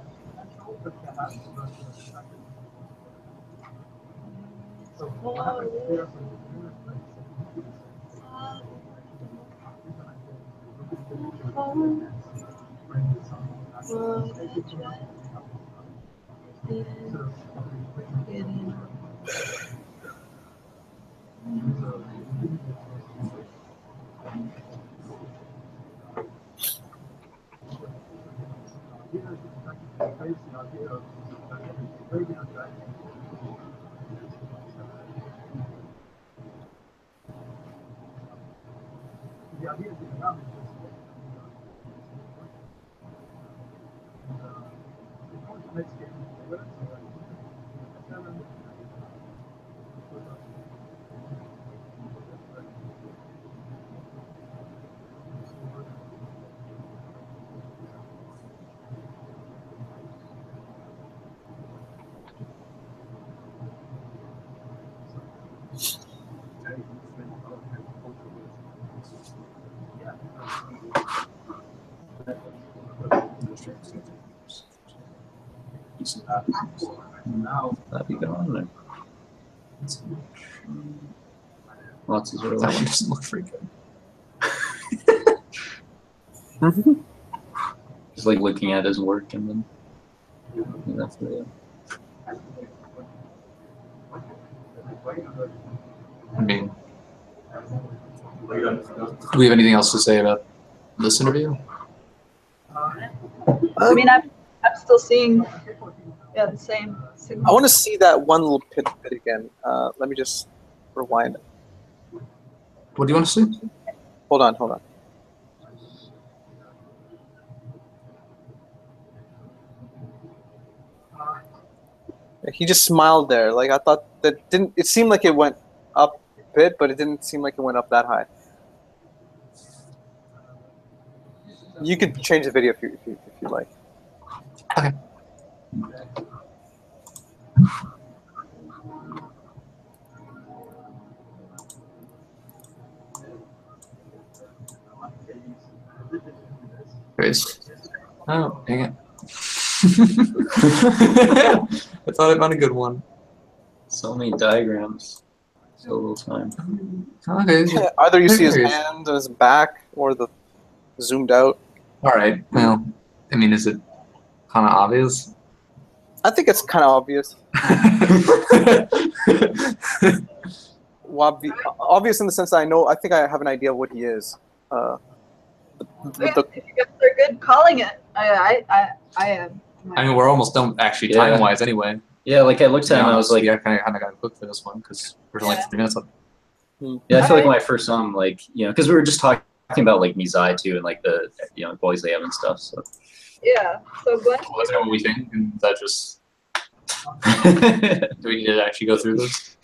That'd be going on there. Lots of That one doesn't look very good. just like looking at his work and then that's it. I mean, do we have anything else to say about this interview? I mean, I'm still seeing the same signal. I want to see that one little bit again. Let me just rewind. What do you want to see? Hold on. He just smiled there. Like I thought that didn't. It seemed like it went up a bit, but it didn't seem like it went up that high. You could change the video if you like. Okay. Grace. Oh, dang it. I thought I found a good one. So many diagrams. So little time. Okay. Either you see his There he is. hand, his back, or the zoomed out. All right. Well, I mean, is it kind of obvious? I think it's kind of obvious. Well, obvious in the sense that I think I have an idea of what he is. Yeah, you guys are good calling it. I am. I mean, we're almost done actually Yeah. time-wise anyway. Yeah, like I looked at him, I was like, yeah, kind of got to cook for this one because we're only Yeah. 3 minutes left. yeah, I feel like when I first saw him, like, you know, because we were just talking about like Mizai too, and like the, you know, boys they have and stuff. So. Yeah. So Glenn. Well, that's not what we think, and that just do we need to actually go through this?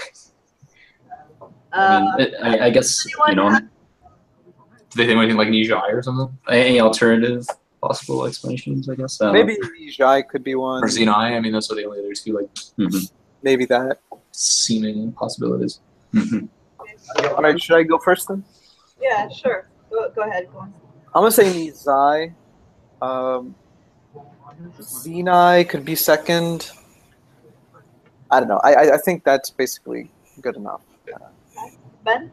I mean, I guess, you know, Do they think anything like Nijai or something? any alternative possible explanations, I guess. I don't Maybe Jai could be one. Or Xenai? I mean, those are the only other two like know. Maybe that. seeming possibilities. All right, should I go first then? Yeah, sure. Go ahead, Glenn. I'm gonna say Nizai. Zenai could be second. I don't know. I think that's basically good enough. Ben.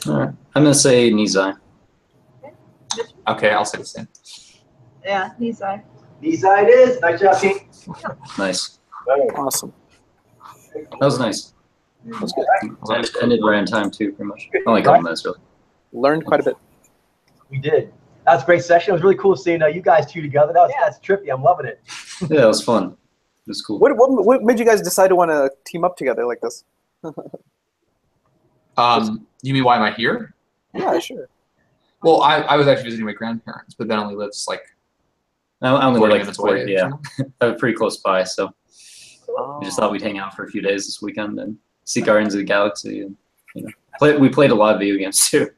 All right, I'm gonna say Nizai. Okay, I'll say the same. Yeah, Nizai. Nizai it is. Nice job, King. Nice. Awesome. That was nice. That's good. I ended right on time too, pretty much. Only a couple minutes really. Learned quite a bit. We did. That was a great session. It was really cool seeing you guys two together. That's trippy. I'm loving it. Yeah, it was fun. It was cool. What made you guys decide to want to team up together like this? You mean why am I here? Yeah, sure. Well, I was actually visiting my grandparents, but Ben only lives like I only 40 like minutes 40, away. yeah. I was pretty close by, so Oh. we just thought we'd hang out for a few days this weekend and see Guardians of the Galaxy, and you know, we played a lot of video games too.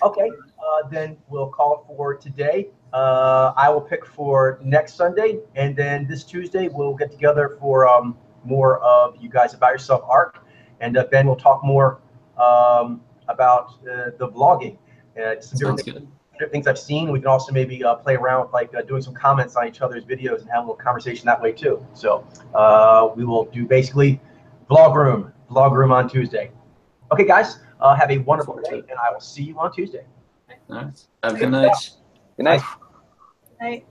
Okay, then we'll call it for today. I will pick for next Sunday, and then this Tuesday we'll get together for more of You Guys About Yourself arc, and Ben will talk more about the vlogging. Some Sounds different things I've seen. We can also maybe play around with like doing some comments on each other's videos and have a little conversation that way too. So we will do basically vlog room on Tuesday. Okay, guys, have a wonderful day, and I will see you on Tuesday. All right. Have a good night. Good night. Night.